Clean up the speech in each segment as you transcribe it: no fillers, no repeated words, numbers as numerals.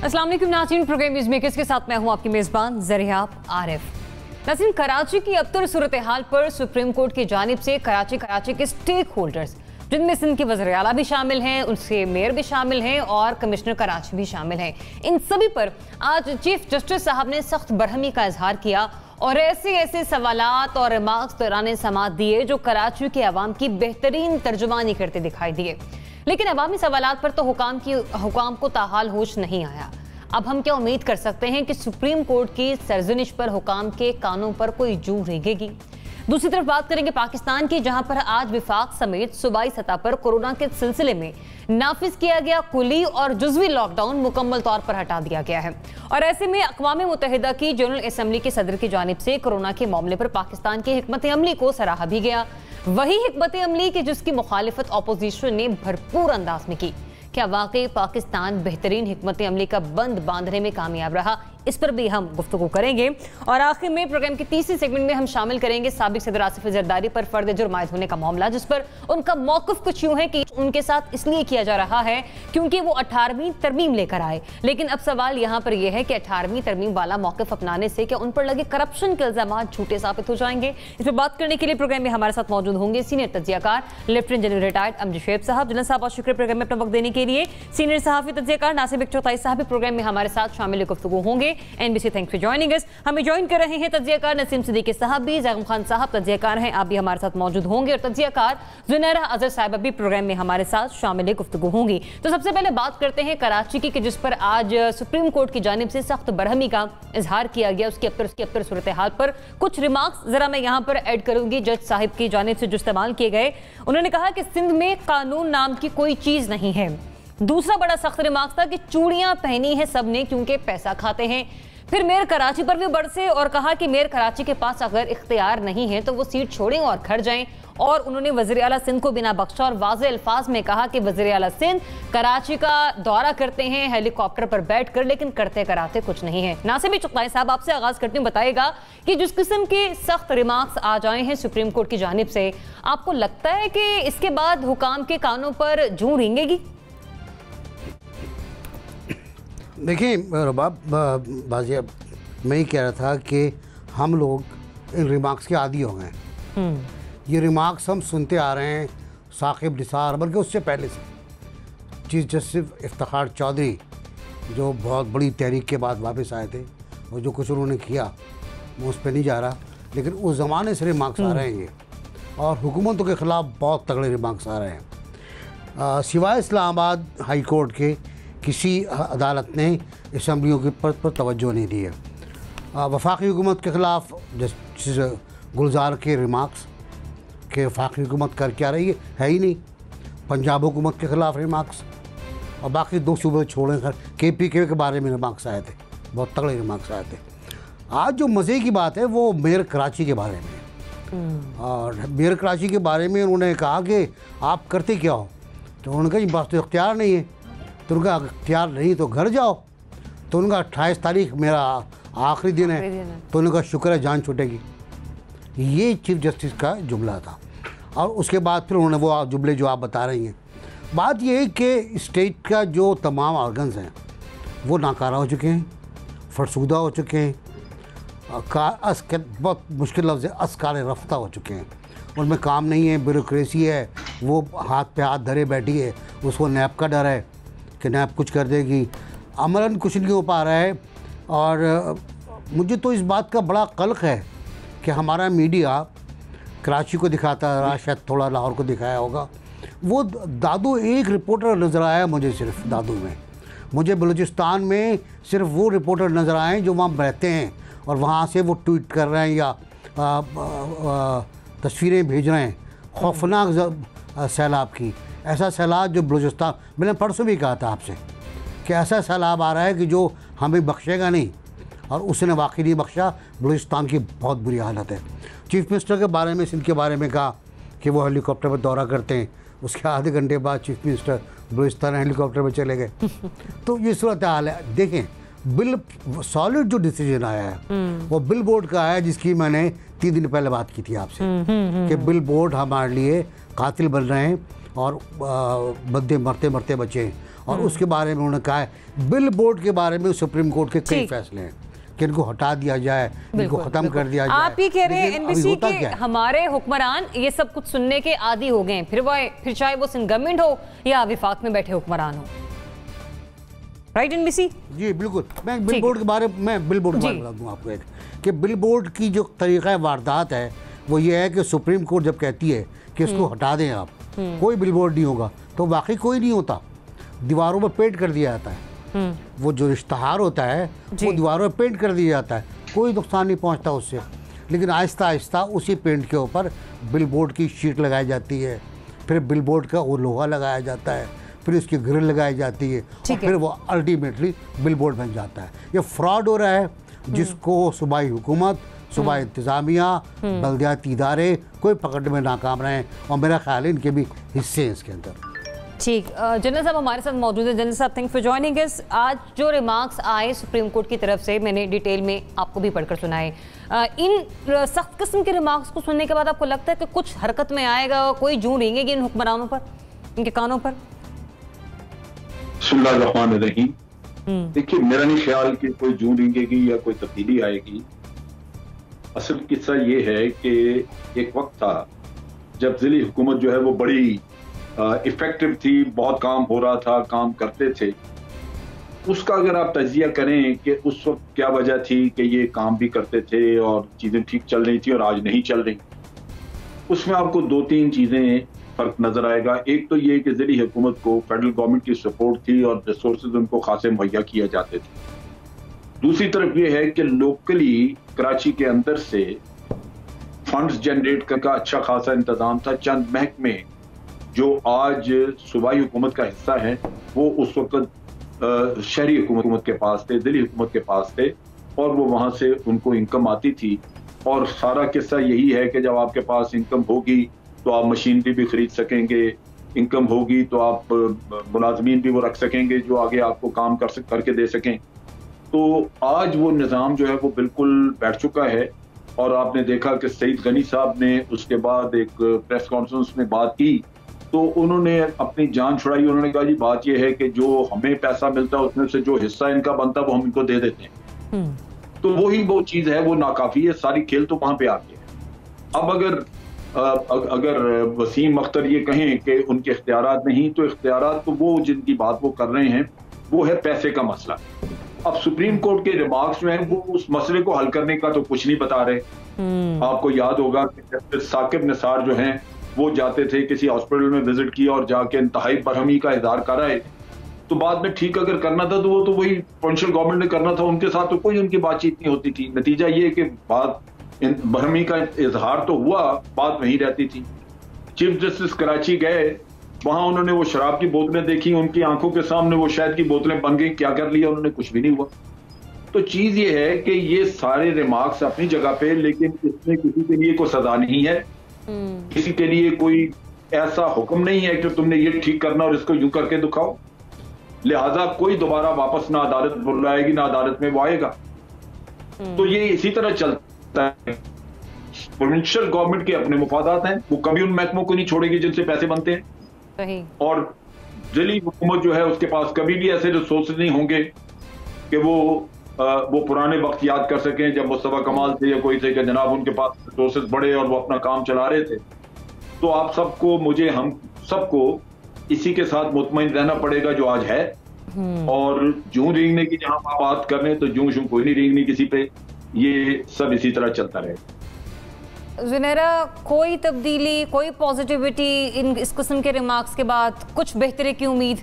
अस्सलाम वालेकुम नाज़रीन, प्रोग्राम न्यूज़ मेकर्स के साथ मैं हूं आपकी मेज़बान ज़रियाब आरिफ। नाज़रीन, कराची की अबतर सूरत हाल पर सुप्रीम कोर्ट की जानिब से कराची के स्टेक होल्डर्स, जिनमें सिंध के वज़ीर आला भी शामिल हैं, उनसे मेयर भी शामिल हैं और कमिश्नर कराची भी शामिल हैं, इन सभी पर आज चीफ जस्टिस साहब ने सख्त बरहमी का इजहार किया और ऐसे सवालात और रिमार्क्स दौरान समाअत दिए जो कराची के अवाम की बेहतरीन तर्जुमानी करते दिखाई दिए। लेकिन अवामी सवालात पर तो हुकाम को ताहाल होश नहीं आया। अब हम क्या उम्मीद कर सकते हैं कि सुप्रीम कोर्ट की सरजनिश पर हुकाम के कानों पर कोई जू रेंगेगी? दूसरी तरफ बात करेंगे पाकिस्तान की, जहां पर आज विफाक समेत सूबाई सतह पर कोरोना के सिलसिले में नाफिज किया गया कुली और जुज़वी लॉकडाउन मुकम्मल तौर पर हटा दिया गया है। और ऐसे में अक़वाम मुत्तहिदा की जनरल असम्बली के सदर की जानिब से कोरोना के मामले पर पाकिस्तान की हिकमत अमली को सराहा भी गया। वही हिकमत अमली की जिसकी मुखालिफत अपोजिशन ने भरपूर अंदाज में की। क्या वाकई पाकिस्तान बेहतरीन हिकमत अमली का बंद बांधने में कामयाब रहा? इस पर भी हम गुफ्तगू करेंगे। और आखिर में प्रोग्राम की तीसरी सेगमेंट में हम शामिल करेंगे साबिक सदर आसिफ जरदारी पर फर्द जुर्म आयद होने का मामला, जिस पर उनका मौक़िफ़ कुछ यूं है कि उनके साथ इसलिए किया जा रहा है क्योंकि वो 18वीं तरमीम लेकर आए। लेकिन अब सवाल यहाँ पर यह है कि 18वीं तरमीम वाला मौक़िफ़ अपनाने से क्या उन पर लगे करप्शन के इल्ज़ाम झूठे साबित हो जाएंगे? इस पर बात करने के लिए प्रोग्राम में हमारे साथ मौजूद होंगे सीनियर तज्ज़ियाकार lieutenant general retired Amjad Shoaib sahab. General साहब, बहुत शुक्रिया प्रोग्राम में अपना वक्त देने के लिए। सीनियर सहाफ़ी तज्ज़ियाकार नासिर चौथाई साहब भी प्रोग्राम में हमारे साथ शामिल गुफ्तगू होंगे। NBC thanks for joining us. हमें ज्वाइन कर रहे हैं तज्ज़ियाकार नसीम सिद्दीकी साहब भी, ज़ैगम खान साहब तज्ज़ियाकार हैं, आप भी हमारे साथ मौजूद होंगे। और तज्ज़ियाकार ज़ुनैरा अज़हर साहिबा भी प्रोग्राम में हमारे साथ शामिल गुफ्तगू होंगी। तो सबसे पहले बात करते हैं कराची की, जिस पर आज सुप्रीम कोर्ट की जानिब से सख्त बरहमी का इजहार किया गया। उसकी अबतर सूरत हाल पर कुछ रिमार्क्स जरा मैं यहाँ पर ऐड करूंगी। जज साहिब की जानिब से जो इस्तेमाल किए गए, उन्होंने कहा कि सिंध में कानून नाम की कोई चीज नहीं है। दूसरा बड़ा सख्त रिमार्क था कि चूड़ियां पहनी है सबने क्योंकि पैसा खाते हैं। फिर मेयर कराची पर भी बरसे और कहा कि मेयर कराची के पास अगर इख्तियार नहीं है तो वो सीट छोड़ें और घर जाएं। और उन्होंने वज़ीर आला सिंध को बिना बख्शा और वाज़े अल्फाज में कहा कि वज़ीर आला सिंध कराची का दौरा करते हैं हेलीकॉप्टर पर बैठकर, लेकिन करते कराते कुछ नहीं है। नासिर चौथाई साहब, आपसे आगाज करती हूँ, बताएगा कि जिस किस्म के सख्त रिमार्क्स आ जाए हैं सुप्रीम कोर्ट की जानिब से, आपको लगता है कि इसके बाद हुकाम के कानों पर जूं रेंगेगी? देखिए रबाब, बाज़िया मैं ही कह रहा था कि हम लोग इन रिमार्क्स के आदी हो गए। ये रिमार्क्स हम सुनते आ रहे हैं साकिब निसार, बल्कि उससे पहले से चीफ जस्टिस इफ्तिखार चौधरी जो बहुत बड़ी तहरीक के बाद वापस आए थे, और जो कुछ उन्होंने किया मैं उस पर नहीं जा रहा, लेकिन उस ज़माने से रिमार्क्स आ रहे हैं ये, और हुकूमतों के ख़िलाफ़ बहुत तगड़े रिमार्क्स आ रहे हैं। सिवाय इस्लामाबाद हाई कोर्ट के किसी अदालत ने असम्बलियों के पर तवज्जो नहीं दी है। वफाकी हुकूमत के ख़िलाफ़ जस्टिस गुलजार के रिमार्क्स कि वफाकी हुकूमत कर क्या रही है ही नहीं। पंजाब हुकूमत के ख़िलाफ़ रिमार्क्स, और बाकी दो सूबे छोड़े कर KPK के बारे में रिमार्क्स आए थे, बहुत तगड़े रिमार्क्स आए थे। आज जो मज़े की बात है वो मेयर कराची के बारे में, और मेयर कराची के बारे में उन्होंने कहा कि आप करते क्या हो, तो उन्होंने कहा बस तो इख्तियार नहीं है। तो उनका इख्तियार नहीं तो घर जाओ। तो उनका 28 तारीख मेरा आखिरी दिन है, तो उनका शुक्र है जान छूटेगी। ये चीफ जस्टिस का जुमला था। और उसके बाद फिर उन्होंने वो जुमले जो आप बता रही हैं, बात ये है कि स्टेट का जो तमाम ऑर्गन्स हैं वो नाकारा हो चुके हैं, फरसूदा हो चुके हैं, बहुत मुश्किल लफ्ज़ है, असकार रफ्ता हो चुके हैं। उनमें काम नहीं है, ब्यूरोक्रेसी है, वो हाथ पे हाथ धरे बैठी है, उसको नैब का डर है कि नैब कुछ कर देगी, अमलन कुछ नहीं हो पा रहा है। और मुझे तो इस बात का बड़ा कल्क है कि हमारा मीडिया कराची को दिखाता रहा, शायद थोड़ा लाहौर को दिखाया होगा। वो दादू एक रिपोर्टर नज़र आया मुझे, सिर्फ दादू में मुझे बलूचिस्तान में सिर्फ वो रिपोर्टर नज़र आए जो वहाँ रहते हैं और वहाँ से वो ट्वीट कर रहे हैं या तस्वीरें भेज रहे हैं खौफनाक सैलाब की। ऐसा सैलाब जो बलूचिस्तान, मैंने परसों भी कहा था आपसे कि ऐसा सैलाब आ रहा है कि जो हमें बख्शेगा नहीं, और उसने वाकई नहीं बख्शा। बलूचिस्तान की बहुत बुरी हालत है। चीफ मिनिस्टर के बारे में, सिंध के बारे में कहा कि वो हेलीकॉप्टर पर दौरा करते हैं, उसके आधे घंटे बाद चीफ मिनिस्टर बलूचिस्तान हेलीकॉप्टर पर चले गए। तो ये सूरत हाल है। देखें, बिल सॉलिड जो डिसीजन आया है वो बिल बोर्ड का आया, जिसकी मैंने 3 दिन पहले बात की थी आपसे कि बिल बोर्ड हमारे लिए कातिल बन रहे हैं और बंदे मरते मरते बचे हैं। और उसके बारे में उन्होंने कहा है। बिल बोर्ड के बारे में सुप्रीम कोर्ट के कई फैसले हैं कि इनको हटा दिया जाए, इनको खत्म कर दिया जाए। आप ही कह रहे हैं एनबीसी के हमारे हुक्मरान ये सब कुछ सुनने के आदी हो गए हैं, फिर चाहे वो सिंध गवर्नमेंट हो या विफाक में बैठे हुक्मरान हो। Right NBC? जी बिल्कुल। मैं बिल बोर्ड के बारे में बता दूं आपको एक कि बिल बोर्ड की जो तरीक़ा वारदात है वो ये है कि सुप्रीम कोर्ट जब कहती है कि इसको हटा दें आप, कोई बिल बोर्ड नहीं होगा, तो वाकई कोई नहीं होता, दीवारों पर पेंट कर दिया जाता है। वो जो इश्तहार होता है वो दीवारों पर पेंट कर दिया जाता है, कोई नुकसान नहीं पहुंचता उससे। लेकिन आहिस्ता आहिस्ता उसी पेंट के ऊपर बिल बोर्ड की शीट लगाई जाती है, फिर बिल बोर्ड का वो लोहा लगाया जाता है, फिर उसकी ग्रिल लगाई जाती है और फिर वो अल्टीमेटली बिल बोर्ड बन जाता है। ये फ्रॉड हो रहा है जिसको सूबाई हुकूमत, सूबाई इंतज़ामिया, बल्दियाती इदारे कोई पकड़ने में नाकाम रहे हैं, और मेरा ख्याल है इनके भी हिस्से हैं इसके अंदर। ठीक, जनरल साहब हमारे साथ मौजूद है। जनरल साहब, थैंक फॉर जॉइनिंग अस। आज जो रिमार्क्स आए सुप्रीम कोर्ट की तरफ से, मैंने डिटेल में आपको भी पढ़कर सुनाए। इन सख्त किस्म के रिमार्क्स को सुनने के बाद आपको लगता है कि कुछ हरकत में आएगा, कोई जूं रेंगेगी इन हुक्मरानों पर, इनके कानों पर? देखिए, मेरा नहीं ख्याल कि कोई जूं रेंगेगी या कोई तब्दीली आएगी। असल किस्सा ये है कि एक वक्त था जब ज़िली हुकूमत जो है वो बड़ी इफेक्टिव थी, बहुत काम हो रहा था, काम करते थे। उसका अगर आप तजिया करें कि उस वक्त क्या वजह थी कि ये काम भी करते थे और चीज़ें ठीक चल रही थी और आज नहीं चल रही, उसमें आपको 2-3 चीज़ें फ़र्क नज़र आएगा। एक तो ये कि ज़िली हुकूमत को फेडरल गवर्नमेंट की सपोर्ट थी और रिसोर्सेज उनको खासे मुहैया किए जाते थे। दूसरी तरफ ये है कि लोकली कराची के अंदर से फंड्स जनरेट करने का अच्छा खासा इंतजाम था। चंद महकमे जो आज सूबाई हुकूमत का हिस्सा है वो उस वक्त शहरी हुकूमत के पास थे, दिल्ली हुकूमत के पास थे, और वो वहाँ से उनको इनकम आती थी। और सारा किस्सा यही है कि जब आपके पास इनकम होगी तो आप मशीनरी भी खरीद सकेंगे, इनकम होगी तो आप मुलाजमीन भी वो रख सकेंगे जो आगे आपको काम करके दे सकें। तो आज वो निज़ाम जो है वो बिल्कुल बैठ चुका है। और आपने देखा कि सईद गनी साहब ने उसके बाद एक प्रेस कॉन्फ्रेंस में बात की तो उन्होंने अपनी जान छुड़ाई। उन्होंने कहा जी बात यह है कि जो हमें पैसा मिलता है उसमें से जो हिस्सा इनका बनता है वो हम इनको दे देते हैं। तो वही वो चीज़ है, वो नाकाफी है, सारी खेल तो वहां पे आती है। अब अगर वसीम अख्तर ये कहें कि उनके इख्तियारात नहीं, तो इख्तियारात तो वो जिनकी बात वो कर रहे हैं वो है पैसे का मसला। अब सुप्रीम कोर्ट के रिमार्क्स में वो उस मसले को हल करने का तो कुछ नहीं बता रहे। आपको याद होगा कि जस्टिस साकिब निसार जो हैं वो जाते थे, किसी हॉस्पिटल में विजिट किया और जाके इंतहाई बरहमी का इजहार कर आए। तो बाद में ठीक अगर करना था तो वो तो वही प्रोविंशियल गवर्नमेंट ने करना था, उनके साथ तो कोई उनकी बातचीत नहीं होती थी। नतीजा ये कि बात बरहमी का इजहार तो हुआ, बात वहीं रहती थी। चीफ जस्टिस कराची गए, वहां उन्होंने वो शराब की बोतलें देखी, उनकी आंखों के सामने वो शहद की बोतलें बन गई, क्या कर लिया उन्होंने, कुछ भी नहीं हुआ। तो चीज ये है कि ये सारे रिमार्क्स अपनी जगह पे, लेकिन इसमें किसी के लिए कोई सजा नहीं है, किसी के लिए कोई ऐसा हुक्म नहीं है कि तुमने ये ठीक करना और इसको यूं करके दिखाओ। लिहाजा कोई दोबारा वापस ना अदालत बुलाएगी ना अदालत में वो आएगा। तो ये इसी तरह चलता है। प्रोविंशियल गवर्नमेंट के अपने मुफादात हैं, वो कभी उन महकमों को नहीं छोड़ेगी जिनसे पैसे बनते हैं। और दिल्ली हुकूमत जो है उसके पास कभी भी ऐसे रिसोर्सेज नहीं होंगे कि वो पुराने वक्त याद कर सकें जब मुस्तफा कमाल थे या कोई थे कि जनाब उनके पास रिसोर्सेज बड़े और वो अपना काम चला रहे थे। तो आप सबको, मुझे, हम सबको इसी के साथ मुतमईन रहना पड़ेगा जो आज है। और जूं रेंगने की जहां आप बात कर रहे हैं तो जूं शूं कोई नहीं रेंगनी किसी पे, ये सब इसी तरह चलता रहेगा। ज़ुनैरा, कोई तब्दीली, कोई पॉजिटिविटी इस किस्म के रिमार्क्स के बाद, कुछ बेहतरी की उम्मीद?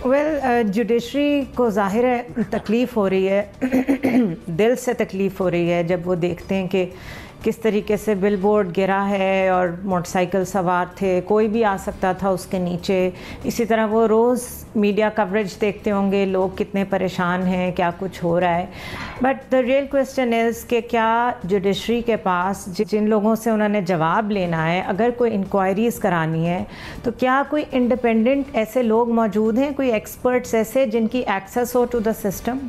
जुडिशरी को ज़ाहिर है तकलीफ़ हो रही है दिल से तकलीफ़ हो रही है जब वो देखते हैं कि किस तरीके से बिल बोर्ड गिरा है और मोटरसाइकिल सवार थे, कोई भी आ सकता था उसके नीचे। इसी तरह वो रोज़ मीडिया कवरेज देखते होंगे, लोग कितने परेशान हैं, क्या कुछ हो रहा है। But the real question is कि क्या जुडिशरी के पास जिन लोगों से उन्होंने जवाब लेना है, अगर कोई इंक्वायरीज़ करानी है, तो क्या कोई इंडिपेंडेंट ऐसे लोग मौजूद हैं, कोई एक्सपर्ट्स ऐसे जिनकी एक्सेस हो टू द सिस्टम?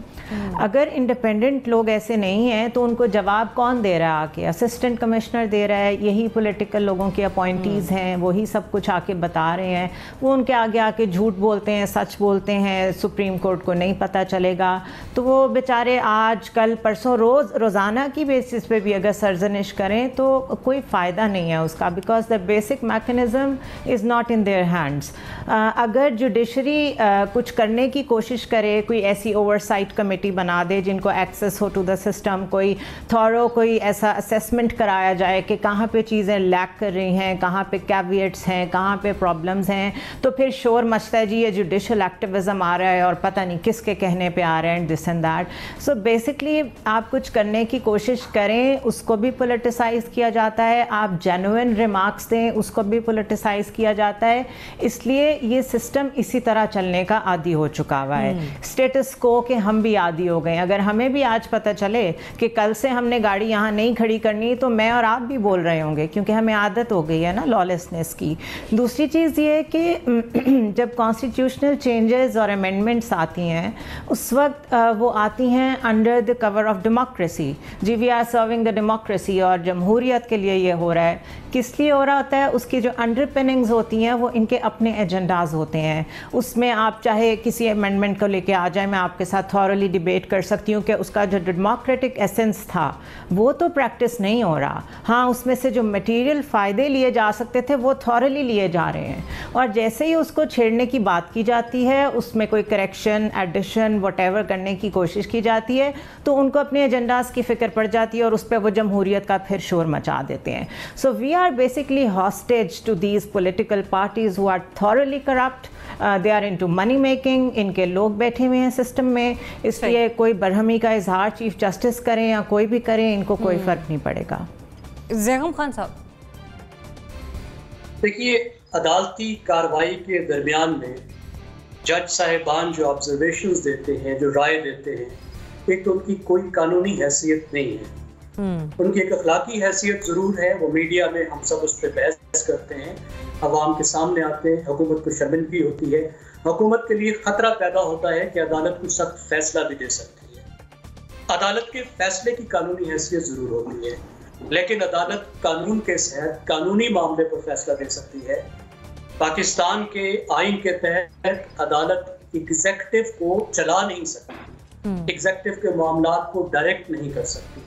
अगर इंडिपेंडेंट लोग ऐसे नहीं हैं तो उनको जवाब कौन दे रहा है आके? असिस्टेंट कमिश्नर दे रहा है, यही पॉलिटिकल लोगों के अपॉइंटीज़ हैं, वही सब कुछ आके बता रहे हैं, वो उनके आगे आके झूठ बोलते हैं, सच बोलते हैं, सुप्रीम कोर्ट को नहीं पता चलेगा। तो वो बेचारे आज कल परसों रोज़ाना की बेसिस पे भी अगर सरजनिश करें तो कोई फ़ायदा नहीं है उसका, because the basic mechanism is not in their hands. अगर जुडिशरी कुछ करने की कोशिश करे, कोई ऐसी ओवरसाइट कमेटी बना दे जिनको एक्सेस हो टू द सिस्टम, कोई थॉरो कोई ऐसा असेसमेंट कराया जाए कि कहाँ पे चीज़ें लैक कर रही हैं, कहाँ पे कैविएट्स हैं, कहाँ पे प्रॉब्लम्स हैं, तो फिर शोर मचता है जी ये जुडिशल एक्टिविज़म आ रहा है और पता नहीं किसके कहने पे आ रहा है, this and that. So basically आप कुछ करने की कोशिश करें, उसको भी पोलिटिसाइज़ किया जाता है, आप जेन्युइन रिमार्क्स दें, उसको भी पोलिटिसाइज़ किया जाता है। इसलिए ये सिस्टम इसी तरह चलने का आदी हो चुका हुआ है। स्टेटस को के हम भी आदी हो गए। अगर हमें भी आज पता चले कि कल से हमने गाड़ी यहाँ नहीं खड़ी करनी तो मैं और आप भी बोल रहे होंगे, क्योंकि हमें आदत हो गई है ना लॉलेसनेस की। दूसरी चीज़ ये है कि जब कॉन्स्टिट्यूशनल चेंजेस और अमेंडमेंट्स आती हैं उस वक्त वो आती हैं under the cover of democracy. जी we are serving the democracy, और जमहूरियत के लिए ये हो रहा है। किस लिए हो रहा होता है? उसकी जो अंडरपिनिंग्स होती हैं वो इनके अपने एजेंडाज होते हैं। उसमें आप चाहे किसी अमेंडमेंट को लेके आ जाए, मैं आपके साथ थॉरली डिबेट कर सकती हूँ कि उसका जो डेमोक्रेटिक एसेंस था वो तो प्रैक्टिस नहीं हो रहा। हाँ, उसमें से जो मटेरियल फ़ायदे लिए जा सकते थे वो थॉरली लिए जा रहे हैं, और जैसे ही उसको छेड़ने की बात की जाती है, उसमें कोई करेक्शन, एडिशन, वॉटेवर करने की कोशिश की जाती है, तो उनको अपने एजेंडाज की फ़िक्र पड़ जाती है और उस पर वो जमहूरियत का फिर शोर मचा देते हैं। So we are basically hostage to these political parties who are thoroughly corrupt. They are into money making. इनके लोग बैठे हुए हैं सिस्टम में, इसलिए कोई बरहमी का इजहार चीफ जस्टिस करें या कोई भी करें, इनको कोई फ़र्क नहीं पड़ेगा। ज़ैगम खान साहब, देखिए, अदालती कार्रवाई के दरमियान में जज साहिबान जो ऑब्जर्वेशंस देते हैं, जो राय देते हैं, एक तो उनकी कोई कानूनी हैसियत नहीं है। उनकी एक अखलाकी हैसियत ज़रूर है। वो मीडिया में हम सब उस पर बहस करते हैं, अवाम के सामने आते हैं, हुकूमत को शर्मिंदगी होती है, हुकूमत के लिए ख़तरा पैदा होता है कि अदालत को सख्त फैसला भी दे सकती है। अदालत के फैसले की कानूनी हैसियत ज़रूर होती है, लेकिन अदालत कानून के तहत कानूनी मामले पर फैसला दे सकती है। पाकिस्तान के आइन के तहत अदालत एग्जेक्टिव को चला नहीं सकती, एग्जेक्टिव के मामलात को डायरेक्ट नहीं कर सकती।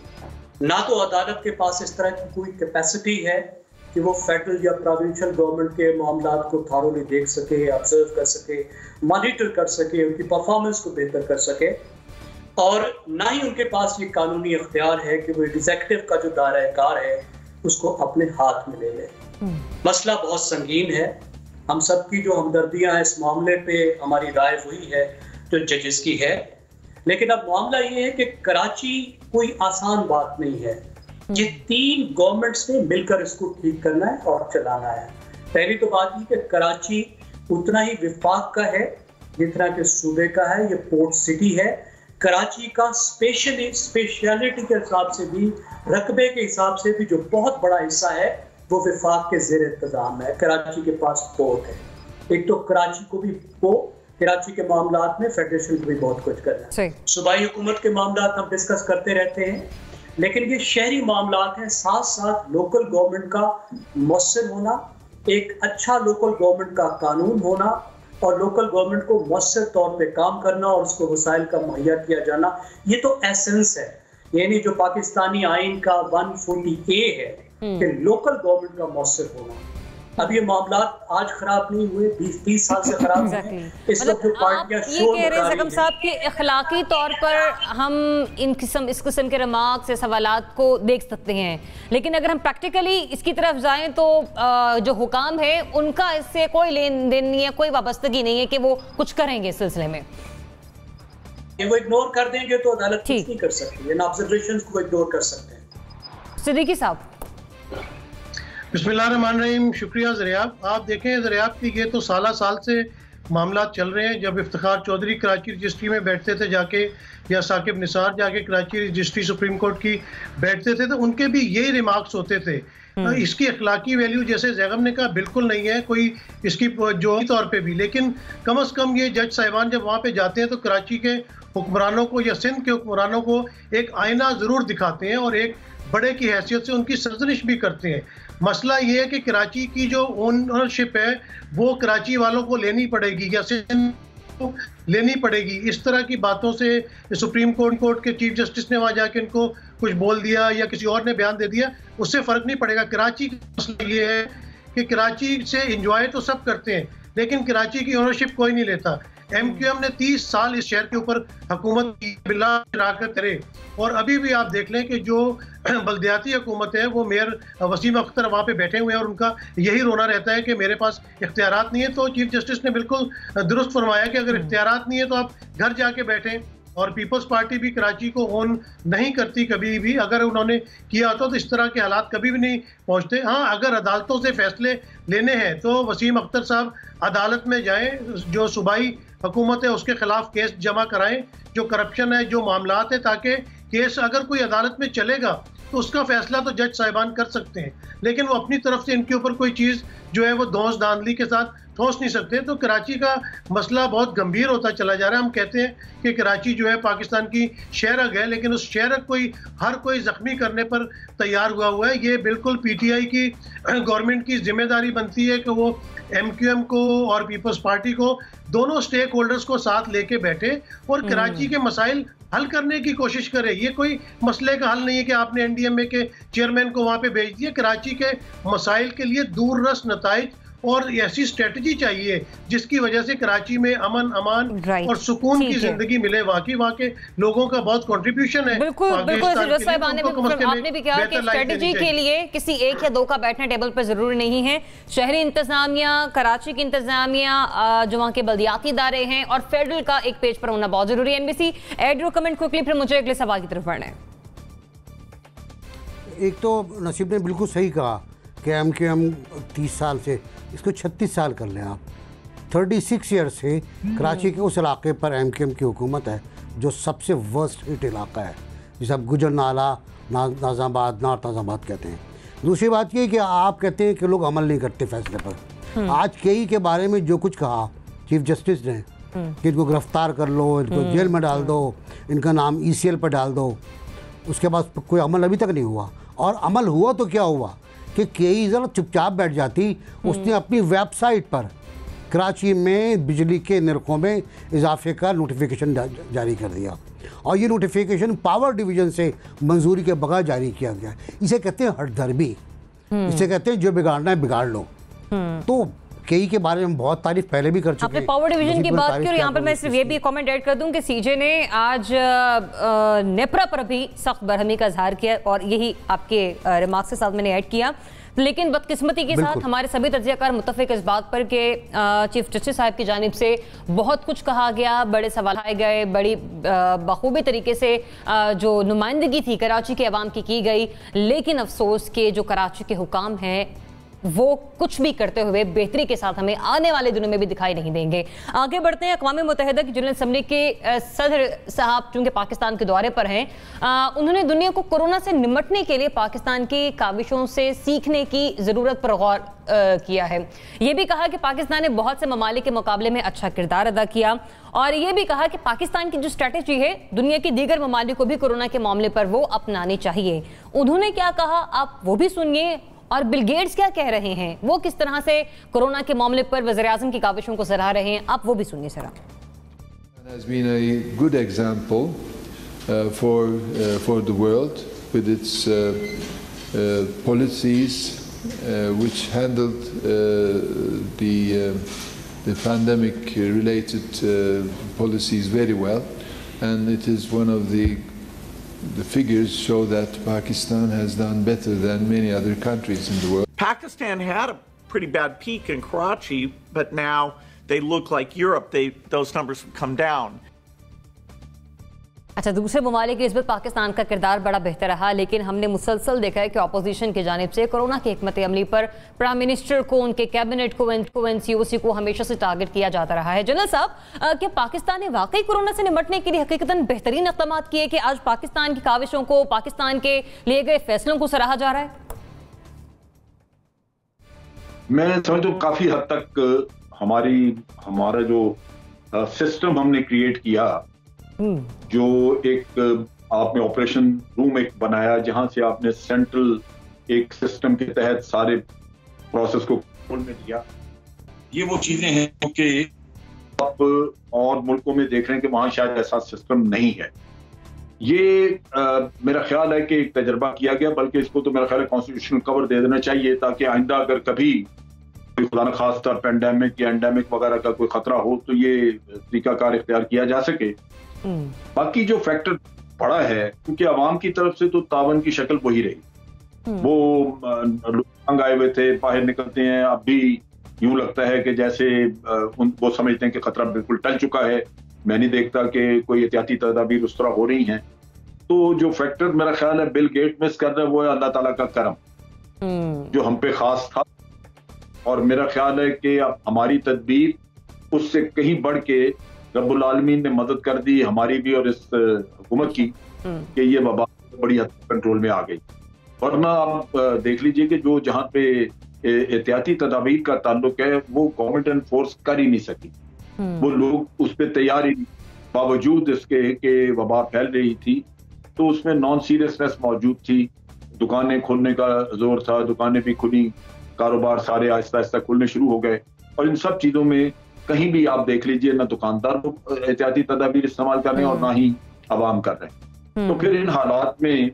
ना तो अदालत के पास इस तरह की कोई कैपेसिटी है कि वो फेडरल या प्रोविंशियल गवर्नमेंट के मामलात को थॉरली देख सके, ऑब्जर्व कर सके, मॉनिटर कर सके, उनकी परफॉर्मेंस को बेहतर कर सके, और ना ही उनके पास ये कानूनी इख्तियार है कि वो एग्जेक्टिव का जो दायरा कार है उसको अपने हाथ में ले ले। मसला बहुत संगीन है। हम सब की जो हमदर्दियां हैं इस मामले पे, हमारी राय वही है जो जजेस की है। लेकिन अब मामला ये है कि कराची कोई आसान बात नहीं है। ये 3 गवर्नमेंट्स ने मिलकर इसको ठीक करना है और चलाना है। पहली तो बात ये कि कराची उतना ही विफाक का है जितना कि सूबे का है, ये पोर्ट सिटी है। कराची का स्पेशलिटी के हिसाब से भी, रकबे के हिसाब से भी जो बहुत बड़ा हिस्सा है वो विफाक के ज़ेर इंतजाम है। कराची के पास पोर्ट है। एक तो कराची को भी कराची के मामलात में फेडरेशन को भी बहुत कुछ करना है। सूबाई हुकूमत के मामलात हम डिस्कस करते रहते हैं, लेकिन ये शहरी मामलात हैं। साथ साथ लोकल गवर्नमेंट का मौसर होना, एक अच्छा लोकल गवर्नमेंट का कानून होना, और लोकल गवर्नमेंट को मौसर तौर पे काम करना और उसको वसाइल का मुहैया किया जाना, ये तो एसेंस है। यानी जो पाकिस्तानी आइन का 140A है कि लोकल गवर्नमेंट का मौसर होना। अब ये मामलात आज खराब नहीं हुए, 20-30 साल से खराब हुए। इस वक्त जो पार्टियां शोर ये कह रहे हैं ज़ैगम साहब कि इखलाकी तौर पर हम इस किस्म के रिमार्क्स से सवालात को देख सकते हैं, लेकिन अगर हम प्रैक्टिकली इसकी तरफ जाएं तो जो हुकाम है उनका इससे कोई लेन देन नहीं है, कोई वाबस्तगी नहीं है कि वो कुछ करेंगे इस सिलसिले में। ये वो इग्नोर कर देंगे तो अदालत कुछ नहीं कर सकती। इन ऑब्जर्वेशंस को इग्नोर कर सकते हैं। सिद्दीकी साहब, बिस्मिल्लाहिर्रहमानिर्रहीम। शुक्रिया ज़रियाब। आप देखें ज़रियाब की ये तो साल से मामला चल रहे हैं। जब इफ्तिखार चौधरी कराची रजिस्ट्री में बैठते थे जाके, या साकिब निसार जाके कराची रजिस्ट्री सुप्रीम कोर्ट की बैठते थे, तो उनके भी यही रिमार्क्स होते थे। इसकी अखलाकी वैल्यू जैसे ज़ैगम ने कहा बिल्कुल नहीं है कोई इसकी जो तौर पे भी, लेकिन कम से कम ये जज साहिबान जब वहाँ पे जाते हैं तो कराची के हुक्मरानों को या सिंध के हुक्मरानों को एक आईना ज़रूर दिखाते हैं और एक बड़े की हैसियत से उनकी सरजनिश भी करते हैं। मसला ये है कि कराची की जो ओनरशिप है वो कराची वालों को लेनी पड़ेगी या लेनी पड़ेगी। इस तरह की बातों से सुप्रीम कोर्ट के चीफ जस्टिस ने वहाँ जाके इनको कुछ बोल दिया या किसी और ने बयान दे दिया, उससे फ़र्क नहीं पड़ेगा। कराची का मसला ये है कि कराची से इंजॉय तो सब करते हैं लेकिन कराची की ओनरशिप कोई नहीं लेता। MQM ने 30 साल इस शहर के ऊपर हुकूमत की बिला शराकत करे, और अभी भी आप देख लें कि जो बल्दियाती हुकूमत है वो मेयर वसीम अख्तर वहाँ पे बैठे हुए हैं और उनका यही रोना रहता है कि मेरे पास इख्तियारात नहीं है। तो चीफ जस्टिस ने बिल्कुल दुरुस्त फरमाया कि अगर इख्तियारात नहीं है तो आप घर जाके बैठें। और पीपल्स पार्टी भी कराची को ओन नहीं करती कभी भी, अगर उन्होंने किया तो इस तरह के हालात कभी भी नहीं पहुंचते। हाँ, अगर अदालतों से फैसले लेने हैं तो वसीम अख्तर साहब अदालत में जाएं, जो सूबाई हुकूमत है उसके खिलाफ केस जमा कराएं, जो करप्शन है, जो मामलात है, ताकि केस अगर कोई अदालत में चलेगा तो उसका फैसला तो जज साहिबान कर सकते हैं, लेकिन वो अपनी तरफ से इनके ऊपर कोई चीज़ जो है वो धौंस धांधली के साथ ठोस नहीं सकते। तो कराची का मसला बहुत गंभीर होता चला जा रहा है। हम कहते हैं कि कराची जो है पाकिस्तान की शहरक है, लेकिन उस शहरक कोई हर कोई जख्मी करने पर तैयार हुआ है। ये बिल्कुल PTI की गवर्नमेंट की जिम्मेदारी बनती है कि वो MQM को और पीपल्स पार्टी को, दोनों स्टेक होल्डर्स को साथ लेके बैठे और कराची के मसाइल हल करने की कोशिश करे। ये कोई मसले का हल नहीं है कि आपने NDMA के चेयरमैन को वहाँ पे भेज दिया। कराची के मसाइल के लिए दूररस नताइज और ऐसी स्ट्रेटजी चाहिए जिसकी वजह से कराची में अमन अमान और सुकून की जिंदगी मिले। वाकई वहाँ के लोगों का बहुत कंट्रीब्यूशन है। बिल्कुल साहब, आपने भी कहा कि स्ट्रेटजी के लिए किसी एक या दो का बैठना टेबल पर जरूरी नहीं है। शहरी इंतजामिया, कराची की इंतजामिया, जो वहाँ के बल्दियाती इदारे हैं और फेडरल का एक पेज पर होना बहुत जरूरी है। MBC add your comment quickly, फिर मुझे अगले सवाल की तरफ बढ़ना है। एक तो नसीब ने बिल्कुल सही कहा कि MQM 30 साल से, इसको 36 साल कर लें आप, 36 ईयर से कराची के उस इलाके पर MQM की हुकूमत है जो सबसे वर्स्ट हिट इलाका है, जिसे आप गुजर नाला, नाज़ाबाद, नॉर्थ नाज़ाबाद कहते हैं। दूसरी बात ये कि आप कहते हैं कि लोग अमल नहीं करते फैसले पर। आज KE के बारे में जो कुछ कहा चीफ जस्टिस ने कि इनको गिरफ्तार कर लो, इनको जेल में डाल दो, इनका नाम ECL पर डाल दो, उसके बाद कोई अमल अभी तक नहीं हुआ। और अमल हुआ तो क्या हुआ कि KE ज़रा चुपचाप बैठ जाती। उसने अपनी वेबसाइट पर कराची में बिजली के निर्खों में इजाफे का नोटिफिकेशन जारी कर दिया, और ये नोटिफिकेशन पावर डिवीज़न से मंजूरी के बगैर जारी किया गया। इसे कहते हैं हठधर्मी, इसे कहते हैं जो बिगाड़ना है बिगाड़ लो। तो KE के बारे में बहुत तारीफ पहले भी कर चुके हैं। आपने पावर डिवीजन की बात की और यहाँ पर मैं सिर्फ ये भी कमेंट ऐड कर दूं कि CJ ने आज नेपरा पर भी सख्त बरहमी का इजहार किया, और यही आपके रिमार्क्स के साथ मैंने ऐड किया। लेकिन बदकिस्मती के साथ हमारे सभी तज्जियाकार मुत्तफिक इस बात पर कि चीफ जस्टिस साहब की जानिब से बहुत कुछ कहा गया, बड़े सवाल आए गए, बड़ी बखूबी तरीके से जो नुमाइंदगी थी कराची के अवाम की गई, लेकिन अफसोस के जो कराची के हुकाम हैं वो कुछ भी करते हुए बेहतरी के साथ हमें आने वाले दिनों में भी दिखाई नहीं देंगे। आगे बढ़ते हैं। अक़वाम मुत्तहिदा की जनरल असम्बली के सदर साहब चूंकि पाकिस्तान के दौरे पर हैं, उन्होंने दुनिया को कोरोना से निमटने के लिए पाकिस्तान की काविशों से सीखने की ज़रूरत पर गौर किया है। ये भी कहा कि पाकिस्तान ने बहुत से ममालिक के मुकाबले में अच्छा किरदार अदा किया, और ये भी कहा कि पाकिस्तान की जो स्ट्रेटेजी है दुनिया की दीगर ममालिक को भी कोरोना के मामले पर वो अपनानी चाहिए। उन्होंने क्या कहा आप वो भी सुनिए, और बिल गेट्स क्या कह रहे हैं, वो किस तरह से कोरोना के मामले पर वज़ीर-ए-आज़म की काविशों को सराह रहे हैं, आप वो भी सुनिए जरा। Has been a good example for the world with its policies which handled the pandemic related policies very well, and it is one of the figures show that Pakistan has done better than many other countries in the world. Pakistan had a pretty bad peak in Karachi, but now they look like Europe. Those numbers have come down. अच्छा, दूसरे ममालिक की निस्बत पाकिस्तान का किरदार बड़ा बेहतर रहा, लेकिन हमने मुसलसल देखा है कि अपोजिशन की जानिब से कोरोना की हिकमत अमली पर प्राइम मिनिस्टर को, उनके कैबिनेट को, NCOC को हमेशा से टारगेट किया जाता रहा है। जनरल साहब, क्या पाकिस्तान ने वाकई कोरोना से निपटने के लिए हकीकतन बेहतरीन इक़दाम किए कि आज पाकिस्तान की काविशों को, पाकिस्तान के लिए गए फैसलों को सराहा जा रहा है? मैं समझता हूँ काफी हद तक हमारा जो सिस्टम हमने क्रिएट किया, जो एक आपने ऑपरेशन रूम एक बनाया जहां से आपने सेंट्रल एक सिस्टम के तहत सारे प्रोसेस को कंट्रोल में लिया। ये वो चीजें हैं क्योंकि आप और मुल्कों में देख रहे हैं कि वहां शायद ऐसा सिस्टम नहीं है। ये मेरा ख्याल है कि एक तजर्बा किया गया, बल्कि इसको तो मेरा ख्याल है कॉन्स्टिट्यूशनल कवर दे देना चाहिए ताकि आइंदा अगर कभी कोई खुदा न खास्ता पेंडेमिक या एंडेमिक वगैरह का कोई खतरा हो तो ये तरीकाकार इख्तियार किया जा सके। बाकी जो फैक्टर बड़ा है, क्योंकि आवाम की तरफ से तो तावन की शक्ल वही रही, वो लोग आए हुए थे, बाहर निकलते हैं, अब भी यूं लगता है कि जैसे वो समझते हैं कि खतरा बिल्कुल टल चुका है। मैं नहीं देखता कि कोई एहतियाती तदाबीर उस तरह हो रही हैं। तो जो फैक्टर मेरा ख्याल है बिल गेट मिस कर रहा है वो है अल्लाह ताला का करम जो हम पे खास था, और मेरा ख्याल है कि अब हमारी तदबीर उससे कहीं बढ़ के रब्बुल आलमीन ने मदद कर दी हमारी भी और इस हुकूमत की कि ये वबा बड़ी हद तक कंट्रोल में आ गई। वरना आप देख लीजिए कि जो जहाँ पे एहतियाती तदाबीर का ताल्लुक है वो गवर्नमेंट एनफोर्स कर ही नहीं सकी। वो लोग उस पर तैयार ही, बावजूद इसके कि वबा फैल रही थी, तो उसमें नॉन सीरियसनेस मौजूद थी। दुकानें खोलने का जोर था, दुकानें भी खुली, कारोबार सारे आहिस्ता आहिस्ता खुलने शुरू हो गए, और इन सब चीजों में कहीं भी आप देख लीजिए ना दुकानदार एहतियाती तदाबीर इस्तेमाल कर रहे हैं और ना ही आवाम कर रहे हैं। तो फिर इन हालात में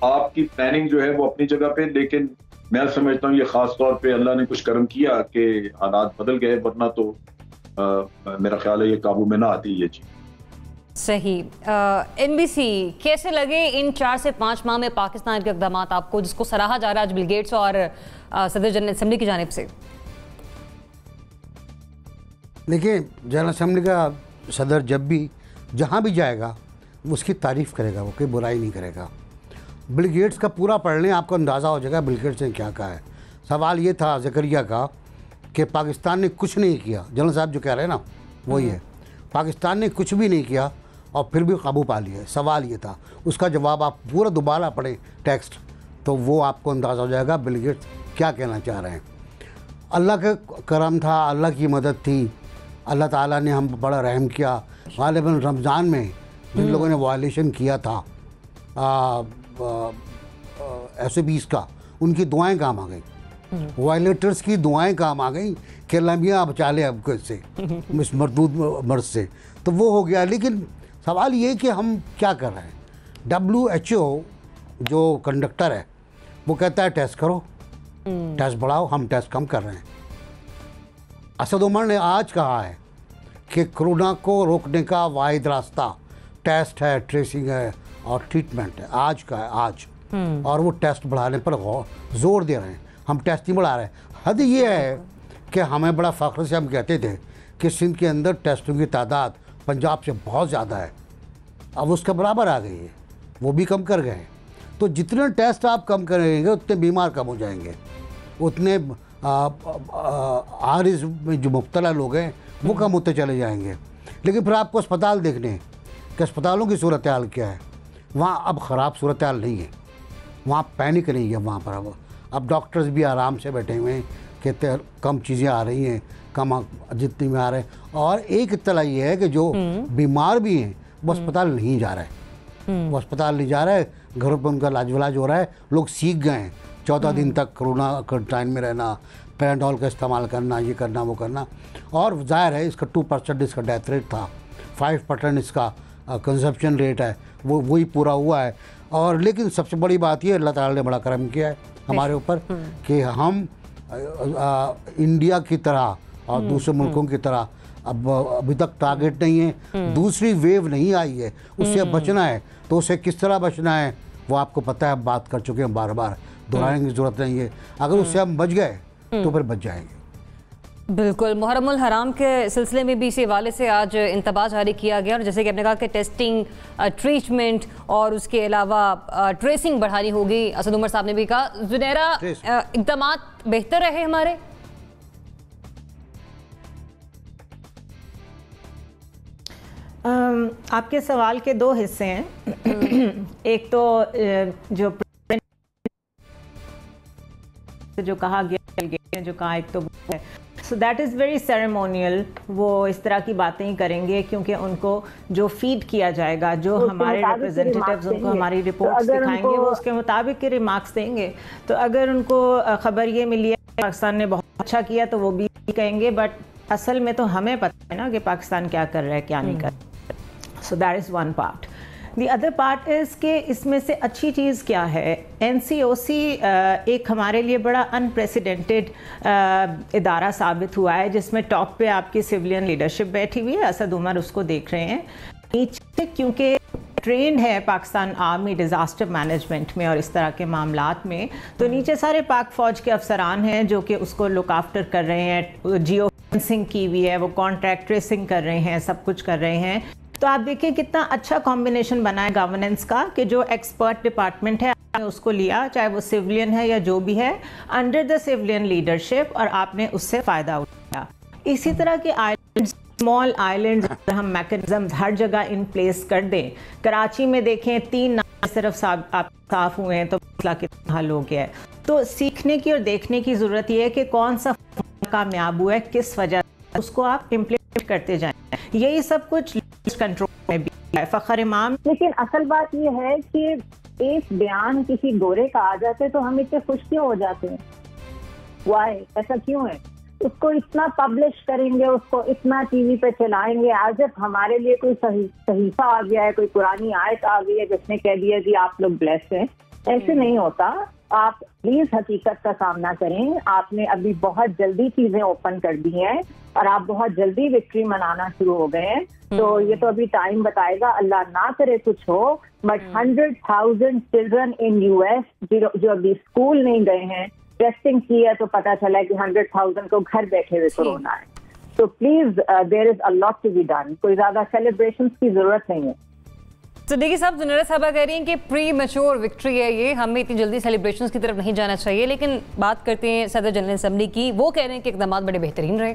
आपकी प्लानिंग जो है वो अपनी जगह पे, लेकिन मैं समझता हूँ ये खास तौर पे अल्लाह ने कुछ करम किया कि हालात बदल गए, वरना तो मेरा ख्याल है ये काबू में ना आती ये चीज। सही। NBC, कैसे लगे इन 4 से 5 माह में पाकिस्तान के इक़दाम आपको, जिसको सराहा जा रहा है आज बिल गेट्स और सदर जनरल असेंबली की जानिब से? देखिए, जनरल असेंबली का सदर जब भी जहाँ भी जाएगा उसकी तारीफ़ करेगा, वो कोई बुराई नहीं करेगा। बिल गेट्स का पूरा पढ़ लें, आपको अंदाज़ा हो जाएगा बिल गेट्स ने क्या कहा है। सवाल ये था ज़करिया का कि पाकिस्तान ने कुछ नहीं किया। जनरल साहब जो कह रहे हैं ना वही है, पाकिस्तान ने कुछ भी नहीं किया और फिर भी काबू पा लिया। सवाल ये था, उसका जवाब आप पूरा दोबारा पढ़ें टेक्स्ट, तो वो आपको अंदाज़ा हो जाएगा बिल गेट्स क्या कहना चाह रहे हैं। अल्लाह का करम था, अल्लाह की मदद थी, अल्लाह ताला ने हम बड़ा रहम किया। गालिबन रमज़ान में जिन लोगों ने वायलेशन किया था SAPs का, उनकी दुआएं काम आ गई, वायलेटर्स की दुआएं काम आ गई कि अल्लाह मियाँ बचा ले आपको इससे, इस मरदूद मर्ज से। तो वो हो गया। लेकिन सवाल ये कि हम क्या कर रहे हैं। WHO जो कंडक्टर है वो कहता है टेस्ट करो, टेस्ट बढ़ाओ, हम टेस्ट कम कर रहे हैं। असद उमर ने आज कहा है कि कोरोना को रोकने का वाहिद रास्ता टेस्ट है, ट्रेसिंग है और ट्रीटमेंट है। आज का है आज, और वो टेस्ट बढ़ाने पर जोर दे रहे हैं। हम टेस्ट नहीं बढ़ा रहे। हद ये है कि हमें बड़ा फ़ख्र से हम कहते थे कि सिंध के अंदर टेस्टों की तादाद पंजाब से बहुत ज़्यादा है, अब उसके बराबर आ गई है, वो भी कम कर गए हैं। तो जितने टेस्ट आप कम करेंगे उतने बीमार कम हो जाएंगे, उतने आरिज़ में जो मुब्तला लोग हैं वो कम होते चले जाएंगे। लेकिन फिर आपको अस्पताल देखने हैं कि अस्पतालों की सूरत हाल क्या है। वहाँ अब ख़राब सूरत हाल नहीं है, वहाँ पैनिक नहीं है। वहाँ पर अब डॉक्टर्स भी आराम से बैठे हुए हैं, कहते हैं कम चीज़ें आ रही हैं, कम जितनी में आ रहे हैं। और एक इत्तला ये है कि जो बीमार भी हैं वो अस्पताल नहीं जा रहे हैं, वो अस्पताल नहीं जा रहे, घरों पर उनका इलाज हो रहा है। लोग सीख गए हैं 14 दिन तक कोरोना क्वारंटाइन में रहना, पैराडोल का इस्तेमाल करना, ये करना वो करना। और जाहिर है इसका 2% इसका डेथ रेट था, 5% इसका कंजप्शन रेट है, वो वही पूरा हुआ है। और लेकिन सबसे बड़ी बात ये, अल्लाह ताला ने बड़ा करम किया है हमारे ऊपर कि हम इंडिया की तरह और दूसरे मुल्कों की तरह अब अभी तक टारगेट नहीं है, दूसरी वेव नहीं आई है, उससे बचना है। तो उससे किस तरह बचना है वो आपको पता है, बात कर चुके हैं, बार बार दोहराने की ज़रूरत नहीं है। अगर उससे हम बच गए तो फिर बच जाएंगे। बिल्कुल। मुहर्रमुल हराम के सिलसिले में भी इसी हवाले से आज इंतबाह जारी किया गया, और जैसे कि आपने कहा कि टेस्टिंग, ट्रीटमेंट और उसके अलावा ट्रेसिंग बढ़ानी होगी। असद उमर साहब ने भी कहा। जुनैरा, इक़दाम बेहतर रहे हमारे? आपके सवाल के 2 हिस्से हैं। एक तो जो कहा गया, जो कहा, एक तो है so that is very ceremonial. वो इस तरह की बातें ही करेंगे क्योंकि उनको जो फीड किया जाएगा, जो हमारे रिप्रेजेंटेटिव्स उनको हमारी रिपोर्ट्स दिखाएंगे, वो उसके मुताबिक के रिमार्क्स देंगे। तो अगर उनको खबर ये मिली है पाकिस्तान ने बहुत अच्छा किया तो वो भी कहेंगे, बट असल में तो हमें पता है ना कि पाकिस्तान क्या कर रहा है, क्या नहीं कर रहा। So that is one part. The other part is कि इसमें से अच्छी चीज़ क्या है, NCOC एक हमारे लिए बड़ा अनप्रेसिडेंटेड इदारा साबित हुआ है, जिसमें टॉप पे आपकी सिविलियन लीडरशिप बैठी हुई है, असद उमर उसको देख रहे हैं। नीचे क्योंकि ट्रेंड है पाकिस्तान आर्मी डिज़ास्टर मैनेजमेंट में और इस तरह के मामलात में, तो नीचे सारे पाक फ़ौज के अफसरान हैं जो कि उसको लुक आफ्टर कर रहे हैं, जियो फेंसिंग की हुई है, वो कॉन्ट्रैक्ट ट्रेसिंग कर रहे हैं, सब कुछ कर रहे हैं। तो आप देखिए कितना अच्छा कॉम्बिनेशन बना है गवर्नेंस का कि जो एक्सपर्ट डिपार्टमेंट है आपने उसको लिया, चाहे वो सिविलियन है या जो भी है, अंडर द सिविलियन लीडरशिप, और आपने उससे फ़ायदा उठाया। इसी तरह के आइलैंड्स, स्मॉल आइलैंड्स, हम मैकेनिज्म हर जगह इन प्लेस कर दें। कराची में देखें 3 नाले सिर्फ साफ हुए हैं तो मसला कितना हल हो गया है। तो सीखने की और देखने की ज़रूरत यह है कि कौन सा कामयाब हुआ है, किस वजह, उसको आप इम्प्लीमेंट करते जाएं। यही सब कुछ कंट्रोल में भी है। फ़खर इमाम, लेकिन असल बात यह है कि एक बयान किसी गोरे का आ जाते तो हम इतने खुश क्यों हो जाते हैं? वाई, ऐसा क्यों है? उसको इतना पब्लिश करेंगे, उसको इतना टीवी पे चलाएंगे आज जब हमारे लिए कोई सहीफा आ गया है, कोई पुरानी आयत आ गई है जिसने कह दिया जी आप लोग ब्लेस्ड हैं। ऐसे नहीं होता। आप प्लीज हकीकत का सामना करें। आपने अभी बहुत जल्दी चीजें ओपन कर दी हैं और आप बहुत जल्दी विक्ट्री मनाना शुरू हो गए हैं। तो ये तो अभी टाइम बताएगा, अल्लाह ना करे कुछ हो, बट 100,000 चिल्ड्रन इन US जो अभी स्कूल नहीं गए हैं, टेस्टिंग की है तो पता चला है कि 100,000 को घर बैठे हुए कोरोना है। तो please there is a lot to be done. कोई ज्यादा सेलिब्रेशंस की जरूरत नहीं है। तो देखिए साहब, जुनैरा साहबा कह रही हैं कि प्री मैच्योर विक्ट्री है ये, हमें इतनी जल्दी सेलिब्रेशंस की तरफ नहीं जाना चाहिए। लेकिन बात करते हैं सदर जनरल असेंबली की, वो कह रहे हैं कि इक़दाम बड़े बेहतरीन रहे।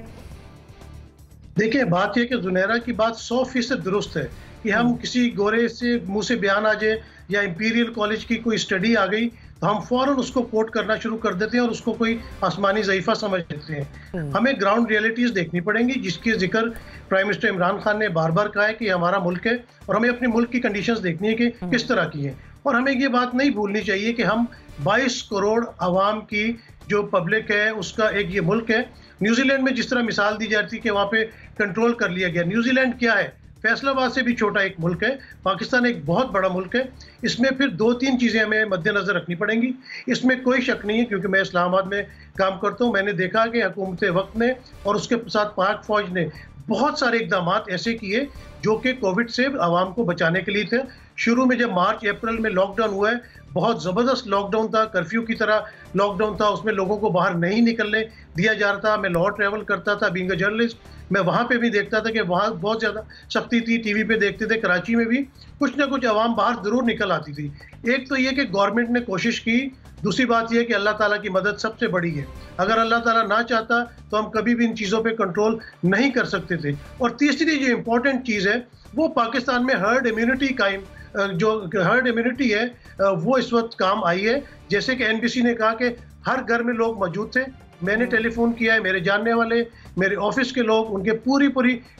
देखिए बात यह कि जुनैरा की बात 100% दुरुस्त है कि हम किसी गोरे से मुंह से बयान आ जाए या इंपीरियल कॉलेज की कोई स्टडी आ गई तो हम फौरन उसको कोट करना शुरू कर देते हैं और उसको कोई आसमानी ज़ईफ़ा समझ लेते हैं। हमें ग्राउंड रियलिटीज़ देखनी पड़ेंगी, जिसके जिक्र प्राइम मिनिस्टर इमरान खान ने बार बार कहा है कि हमारा मुल्क है और हमें अपने मुल्क की कंडीशंस देखनी है कि किस तरह की है। और हमें ये बात नहीं भूलनी चाहिए कि हम 22 करोड़ आवाम की जो पब्लिक है उसका एक ये मुल्क है। न्यूजीलैंड में जिस तरह मिसाल दी जाती है कि वहाँ पे कंट्रोल कर लिया गया, न्यूजीलैंड क्या है? फैसलाबाद से भी छोटा एक मुल्क है। पाकिस्तान एक बहुत बड़ा मुल्क है। इसमें फिर 2-3 चीज़ें हमें मद्देनज़र रखनी पड़ेंगी। इसमें कोई शक नहीं है, क्योंकि मैं इस्लामाबाद में काम करता हूँ। मैंने देखा कि हुकूमत वक्त ने और उसके साथ पाक फौज ने बहुत सारे इकदाम ऐसे किए जो कि कोविड से आवाम को बचाने के लिए थे। शुरू में जब मार्च अप्रैल में लॉकडाउन हुआ है, बहुत ज़बरदस्त लॉकडाउन था, कर्फ्यू की तरह लॉकडाउन था। उसमें लोगों को बाहर नहीं निकलने दिया जा रहा था। मैं लाहौर ट्रैवल करता था बीइंग अ जर्नलिस्ट, मैं वहाँ पे भी देखता था कि वहाँ बहुत ज़्यादा सख्ती थी। टीवी पे देखते थे, कराची में भी कुछ ना कुछ आवाम बाहर ज़रूर निकल आती थी। एक तो ये कि गवर्नमेंट ने कोशिश की, दूसरी बात यह कि अल्लाह ताला की मदद सबसे बड़ी है। अगर अल्लाह ताला ना चाहता तो हम कभी भी इन चीज़ों पे कंट्रोल नहीं कर सकते थे। और तीसरी जो इम्पोर्टेंट चीज़ है वो पाकिस्तान में हर्ड इम्यूनिटी कायम, जो हर्ड इम्यूनिटी है वो इस वक्त काम आई है। जैसे कि NBC ने कहा कि हर घर में लोग मौजूद थे। मैंने टेलीफोन किया है, मेरे जानने वाले, मेरे ऑफिस के लोग, उनके पूरी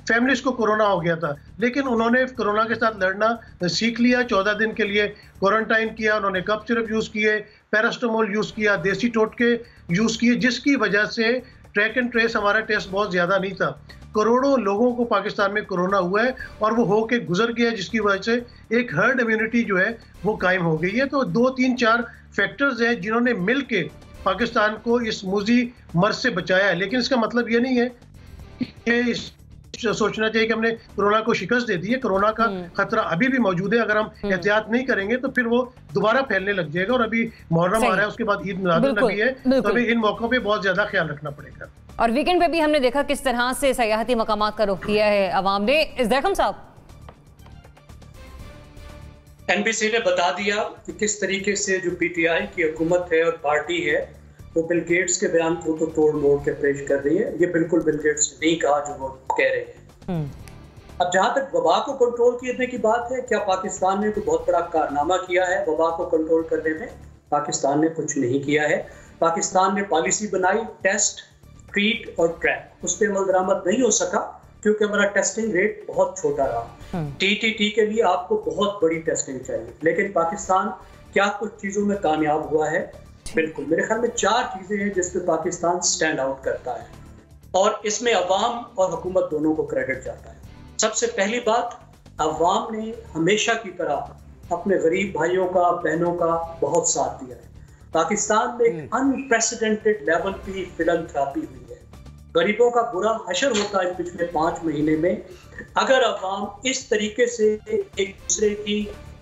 फैमिलीज को कोरोना हो गया था, लेकिन उन्होंने कोरोना के साथ लड़ना सीख लिया। 14 दिन के लिए क्वारंटाइन किया, उन्होंने कफ सिरप यूज़ किए, पैरास्टामोल यूज़ किया, देसी टोटके यूज़ किए, जिसकी वजह से ट्रैक एंड ट्रेस हमारा टेस्ट बहुत ज़्यादा नहीं था। करोड़ों लोगों को पाकिस्तान में कोरोना हुआ है और वो हो के गुजर गया, जिसकी वजह से एक हर्ड इम्यूनिटी जो है वो कायम हो गई है। तो 2-3-4 फैक्टर्स हैं जिन्होंने मिल के पाकिस्तान को इस मूजी मर्ज से बचाया है। लेकिन इसका मतलब ये नहीं है कि सोचना चाहिए कि हमने कोरोना को शिकस्त दे दी है। कोरोना का खतरा अभी भी मौजूद है। अगर हम एहतियात नहीं करेंगे तो फिर वो दोबारा फैलने लग जाएगा। और अभी मुहर्रम आ रहा है, उसके बाद ईद मिलादुन्नबी है, तो अभी इन मौकों पे बहुत ज्यादा ख्याल रखना पड़ेगा। और वीकेंड पे भी हमने देखा किस तरह से सयाहती मकामात का रुख किया है अवाम ने। इज़्ज़ाक साहब, NBC ने बता दिया कि किस तरीके से जो PTI की हुकूमत है और पार्टी है वो बिल गेट्स के बयान को तो तोड़ मोड़ के पेश कर रही है। ये बिल्कुल बिल गेट्स ने नहीं कहा जो वो कह रहे हैं। अब जहां तक वबा को कंट्रोल करने की बात है, क्या पाकिस्तान ने कोई बहुत बड़ा कारनामा किया है वबा को कंट्रोल करने में? पाकिस्तान ने कुछ नहीं किया है। पाकिस्तान ने पॉलिसी बनाई, टेस्ट ट्रीट और ट्रैक, उस पर अमल दरामद नहीं हो सका क्योंकि हमारा टेस्टिंग रेट बहुत छोटा रहा। TTT के लिए आपको बहुत बड़ी टेस्टिंग चाहिए, लेकिन पाकिस्तान क्या कुछ चीज़ों में कामयाब हुआ है? बिल्कुल। मेरे ख्याल में 4 चीज़ें हैं जिस पे पाकिस्तान स्टैंड आउट करता है और इसमें अवाम और हुकूमत दोनों को क्रेडिट जाता है। सबसे पहली बात, अवाम ने हमेशा की तरह अपने गरीब भाइयों का, बहनों का बहुत साथ दिया है। पाकिस्तान में एक अनप्रेसिडेंटेड लेवल की फिलंथ्रॉपी हुई है। गरीबों का बुरा हशर होता है पिछले 5 महीने में अगर अवाम इस तरीके से एक दूसरे की,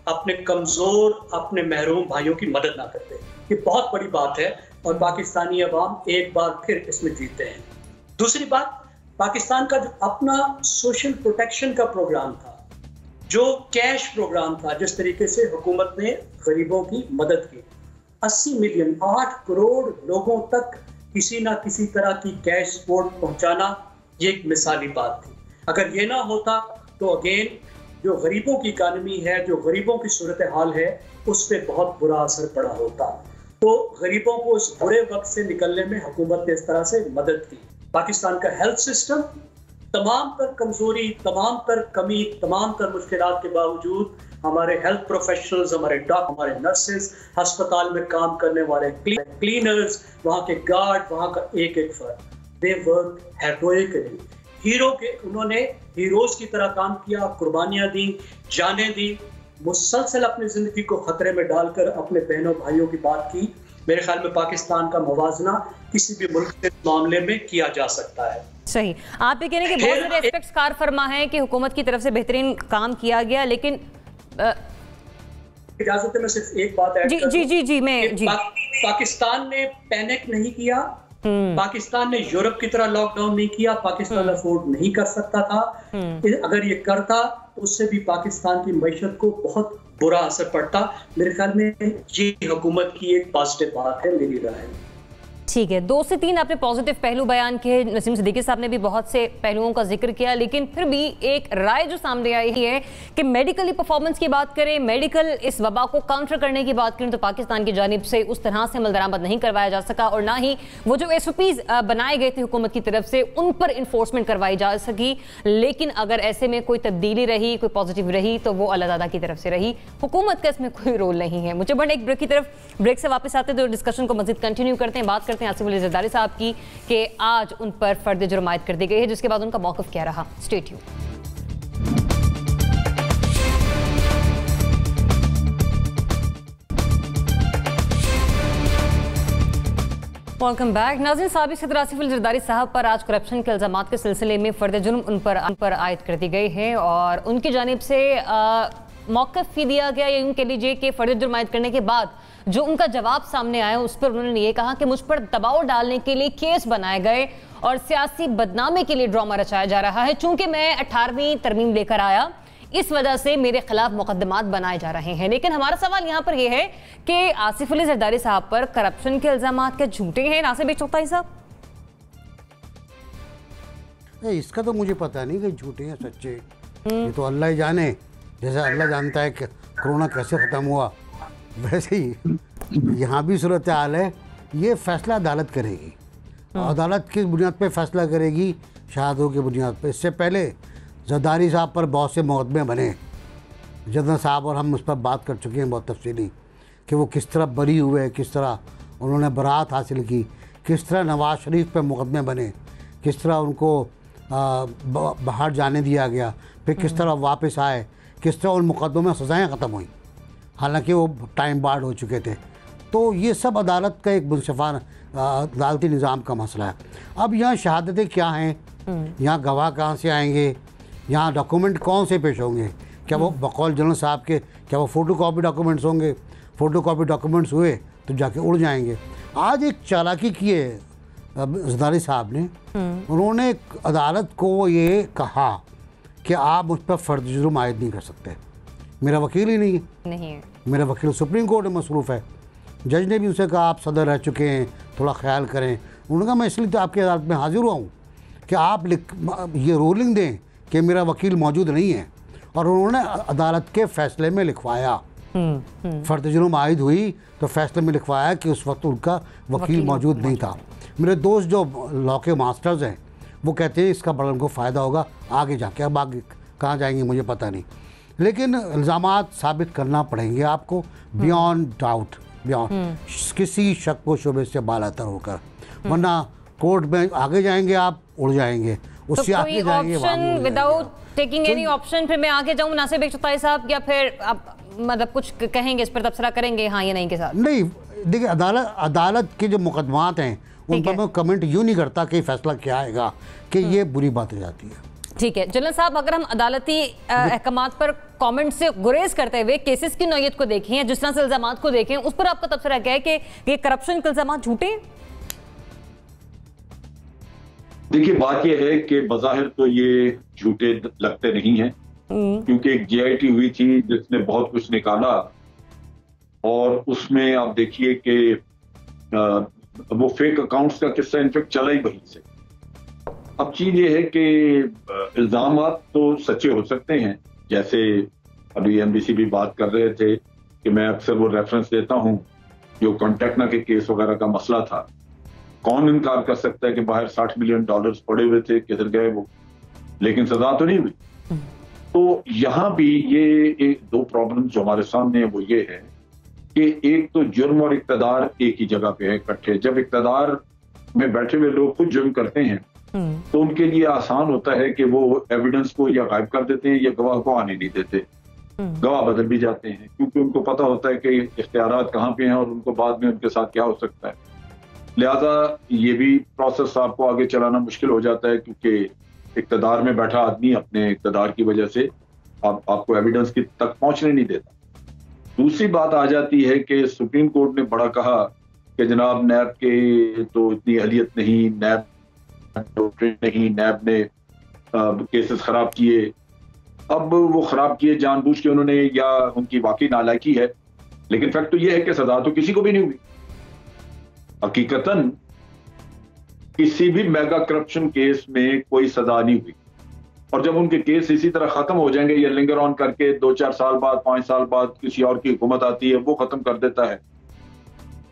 अपने कमजोर, अपने महरूम भाइयों की मदद ना करते। ये बहुत बड़ी बात है और पाकिस्तानी अवाम एक बार फिर इसमें जीतते हैं। दूसरी बात, पाकिस्तान का जो अपना सोशल प्रोटेक्शन का प्रोग्राम था, जो कैश प्रोग्राम था, जिस तरीके से हुकूमत ने गरीबों की मदद की, 80 मिलियन 8 करोड़ लोगों तक किसी ना किसी तरह की कैश सपोर्ट पहुंचाना, ये एक मिसाली बात थी। अगर ये ना होता तो अगेन जो गरीबों की इकानमी है, जो गरीबों की सूरत हाल है, उस पर बहुत बुरा असर पड़ा होता। तो गरीबों को उस बुरे वक्त से निकलने में हुकूमत ने इस तरह से मदद की। पाकिस्तान का हेल्थ सिस्टम तमाम तर कमजोरी, तमाम तर कमी, तमाम तर मुश्किलात के बावजूद हमारे हेल्थ प्रोफेशनल्स, हमारे डॉक्टर, हमारे नर्सेज, अस्पताल में काम करने वाले क्लीनर्स, वहाँ के गार्ड, वहाँ का एक एक फर्द, दे वर्क हेरोइकली। हीरो के उन्होंने हीरोज की तरह काम किया, कुर्बानियां दी, जानें दी, मुसलसल अपनी जिंदगी को खतरे में डालकर अपने बहनों भाइयों की बात की। मेरे ख्याल में पाकिस्तान का मुवाजना किसी भी मुल्क के मामले में किया जा सकता है। सही, आप ये कह रहे हैं कि बहुत सारे एस्पेक्ट्स कार फरमा है कि हुकूमत की तरफ से बेहतरीन काम किया गया, लेकिन इजाजत है मैं सिर्फ एक बात ऐड जी जी जी मैं जी पाकिस्तान ने पैनिक नहीं किया, पाकिस्तान ने यूरोप की तरह लॉकडाउन नहीं किया, पाकिस्तान अफोर्ड नहीं कर सकता था। अगर ये करता तो उससे भी पाकिस्तान की मईशत को बहुत बुरा असर पड़ता। मेरे ख्याल में ये हुकूमत की एक पॉजिटिव बात है, मेरी राय में। ठीक है, 2 से 3 आपने पॉजिटिव पहलू बयान किए, नसीम सिद्दीकी साहब ने भी बहुत से पहलुओं का जिक्र किया, लेकिन फिर भी एक राय जो सामने आई है कि मेडिकली परफॉर्मेंस की बात करें, मेडिकल इस वबा को काउंटर करने की बात करें तो पाकिस्तान की जानिब से उस तरह से अमल दरामद नहीं करवाया जा सका और ना ही वो जो SOPs बनाए गए थे हुकूमत की तरफ से उन पर इन्फोर्समेंट करवाई जा सकी। लेकिन अगर ऐसे में कोई तब्दीली रही, कोई पॉजिटिव रही तो वो अल्लाह ताला की तरफ से रही, हुकूमत का इसमें कोई रोल नहीं है। मुझे बढ़ने एक ब्रेक की तरफ, ब्रेक से वापस आते तो डिस्कशन को मजीद कंटिन्यू करते हैं, बात करते हैं आसिफ अली जरदारी साहब की कि आज उन पर फर्द जुर्म आयद कर दी गई है, जिसके बाद उनका मौक़िफ़ क्या रहा। Stay tuned. Welcome back. नाज़रीन, साबिक़ सदर आसिफ अली जरदारी साहब पर आज करप्शन के इल्ज़ामात के सिलसिले में फर्द जुर्म उन पर आयद कर दी गई है और उनकी जानिब से मौक़िफ़ भी दिया गया, या यूँ कह लीजिए कि फर्द जुर्म आयद करने के बाद जो उनका जवाब सामने आया उस पर उन्होंने ये कहा कि मुझ पर दबाव डालने के लिए केस बनाए गए और सियासी बदनामी के लिए ड्रामा रचाया जा रहा है। चूंकि मैं 18वीं तरमीम लेकर आया, इस वजह से मेरे खिलाफ मुकदमात बनाए जा रहे हैं। लेकिन हमारा सवाल यहाँ पर यह है कि आसिफ अली जरदारी साहब पर करप्शन के इल्जामात क्या झूठे हैं नासिर चौथाई साहब? इसका तो मुझे पता नहीं कि झूठे हैं सच्चे, ये तो अल्लाह ही जाने। जैसे अल्लाह जानता है कि कोरोना कैसे ख़त्म हुआ, वैसे ही यहाँ भी सूरत हाल है। ये फैसला अदालत करेगी, अदालत किस बुनियाद पे फैसला करेगी? शहादतों की बुनियाद पे। इससे पहले जरदारी साहब पर बहुत से मुकदमे बने, जदन साहब और हम उस पर बात कर चुके हैं बहुत तफसीली, कि वो किस तरह बरी हुए, किस तरह उन्होंने बरात हासिल की, किस तरह नवाज शरीफ पर मुकदमे बने, किस तरह उनको बाहर जाने दिया गया, फिर किस तरह वापस आए, किस तरह उन मुकदमों में सज़ाएँ ख़त्म हुई, हालांकि वो टाइम बार्ड हो चुके थे। तो ये सब अदालत का एक मुनसिफाना अदालती निज़ाम का मसला है। अब यहाँ शहादतें क्या हैं, यहाँ गवाह कहाँ से आएंगे, यहाँ डॉक्यूमेंट कौन से पेश होंगे? क्या वो बकौल जनरल साहब के क्या वो फ़ोटो कॉपी डॉक्यूमेंट्स होंगे? फ़ोटो कॉपी डॉक्यूमेंट्स हुए तो जाके उड़ जाएंगे। आज एक चालाकी की है जरदारी साहब ने, उन्होंने अदालत को ये कहा कि आप मुझ पर फर्द जुर्म आयद नहीं कर सकते। मेरा वकील ही नहीं है, मेरा वकील सुप्रीम कोर्ट में मसरूफ़ है। जज ने भी उनसे कहा आप सदर रह चुके हैं, थोड़ा ख्याल करें। उन्होंने कहा मैं इसलिए तो आपकी अदालत में हाजिर हुआ हूँ कि आप ये रूलिंग दें कि मेरा वकील मौजूद नहीं है। और उन्होंने अदालत के फ़ैसले में लिखवाया, फ़र्द जुर्म आयद हुई तो फैसले में लिखवाया कि उस वक्त उनका वकील मौजूद नहीं था। मेरे दोस्त जो लॉ के मास्टर्स हैं वो कहते हैं इसका बड़ा उनको फ़ायदा होगा आगे जाके, अब आगे कहाँ जाएंगे मुझे पता नहीं, लेकिन इल्ज़ामात साबित करना पड़ेंगे आपको बियॉन्ड डाउट, बियॉन्ड किसी शक व शुबे से बालातर होकर, वरना कोर्ट में आगे जाएंगे आप उड़ जाएंगे, उससे आगे जाएंगे विदाउट टेकिंग एनी ऑप्शन। फिर मैं आगे जाऊँ नासिर बेग चुगताई साहब, या फिर आप मतलब कुछ कहेंगे इस पर, तबसरा करेंगे हाँ या नहीं के साथ? नहीं, देखिए अदालत के जो मुकदमात हैं उन पर मैं कमेंट यूँ नहीं करता कि फैसला क्या आएगा, कि ये बुरी बात हो जाती है। ठीक है जनरल साहब, अगर हम अदालती अहकामात पर कमेंट से गुरेज करते हुए केसेस की नौयत को देखें या जिस तरह से इल्जामात को देखें, उस पर आपका तबसरा क्या है कि ये करप्शन के इल्जामात झूठे हैं? देखिए बात यह है कि बज़ाहिर तो ये झूठे लगते नहीं हैं, क्योंकि एक GIT हुई थी जिसने बहुत कुछ निकाला, और उसमें आप देखिए कि वो फेक अकाउंट्स का किस्सा इनफेक्ट चला ही वहीं से। अब चीज ये है कि इल्जामात तो सच्चे हो सकते हैं, जैसे अभी MBC भी बात कर रहे थे कि मैं अक्सर वो रेफरेंस देता हूं जो कॉन्टेक्ना के केस वगैरह का मसला था। कौन इनकार कर सकता है कि बाहर $60 मिलियन पड़े हुए थे, किधर गए वो, लेकिन सजा तो नहीं हुई। तो यहाँ भी ये एक दो प्रॉब्लम जो हमारे सामने है वो ये है कि एक तो जुर्म और इक्तदार एक ही जगह पे है इकट्ठे। जब इक्तदार में बैठे हुए लोग खुद जुर्म करते हैं तो उनके लिए आसान होता है कि वो एविडेंस को या गायब कर देते हैं या गवाह को आने नहीं देते, गवाह बदल भी जाते हैं, क्योंकि उनको पता होता है कि इख्तियारात कहाँ पे हैं और उनको बाद में उनके साथ क्या हो सकता है। लिहाजा ये भी प्रोसेस आपको आगे चलाना मुश्किल हो जाता है, क्योंकि इक्तदार में बैठा आदमी अपने इक्तदार की वजह से आपको एविडेंस की तक पहुंचने नहीं देता। दूसरी बात आ जाती है कि सुप्रीम कोर्ट ने बड़ा कहा कि जनाब नैब के तो इतनी अहलियत नहीं, नैब नहीं, नैब ने केसेस खराब किए। अब वो खराब किए जानबूझ के उन्होंने या उनकी वाकई नालायकी है, लेकिन फैक्ट तो ये है कि सजा तो किसी को भी नहीं हुई। हकीकतन किसी भी मेगा करप्शन केस में कोई सजा नहीं हुई, और जब उनके केस इसी तरह खत्म हो जाएंगे या लिंगर ऑन करके 2-4 साल बाद 5 साल बाद किसी और की हुकूमत आती है वो खत्म कर देता है,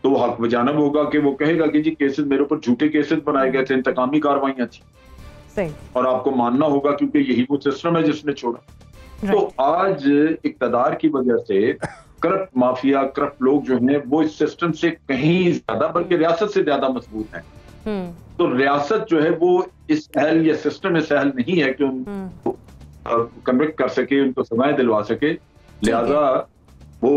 तो वो हक बजानब होगा कि वो कहेगा कि जी केसेस मेरे ऊपर झूठे केसेस बनाए गए थे, इंतकामी कार्रवाइयां थी, सही, और आपको मानना होगा क्योंकि यही वो सिस्टम है जिसने छोड़ा। तो आज इक्तदार की वजह से करप्ट माफिया, करप्ट लोग जो हैं वो इस सिस्टम से कहीं ज्यादा, बल्कि रियासत से ज्यादा मजबूत हैं। तो रियासत जो है वो इस अहल या सिस्टम में सहल नहीं है कि उनको कन्विक्ट कर सके, उनको सजाएं दिलवा सके, लिहाजा वो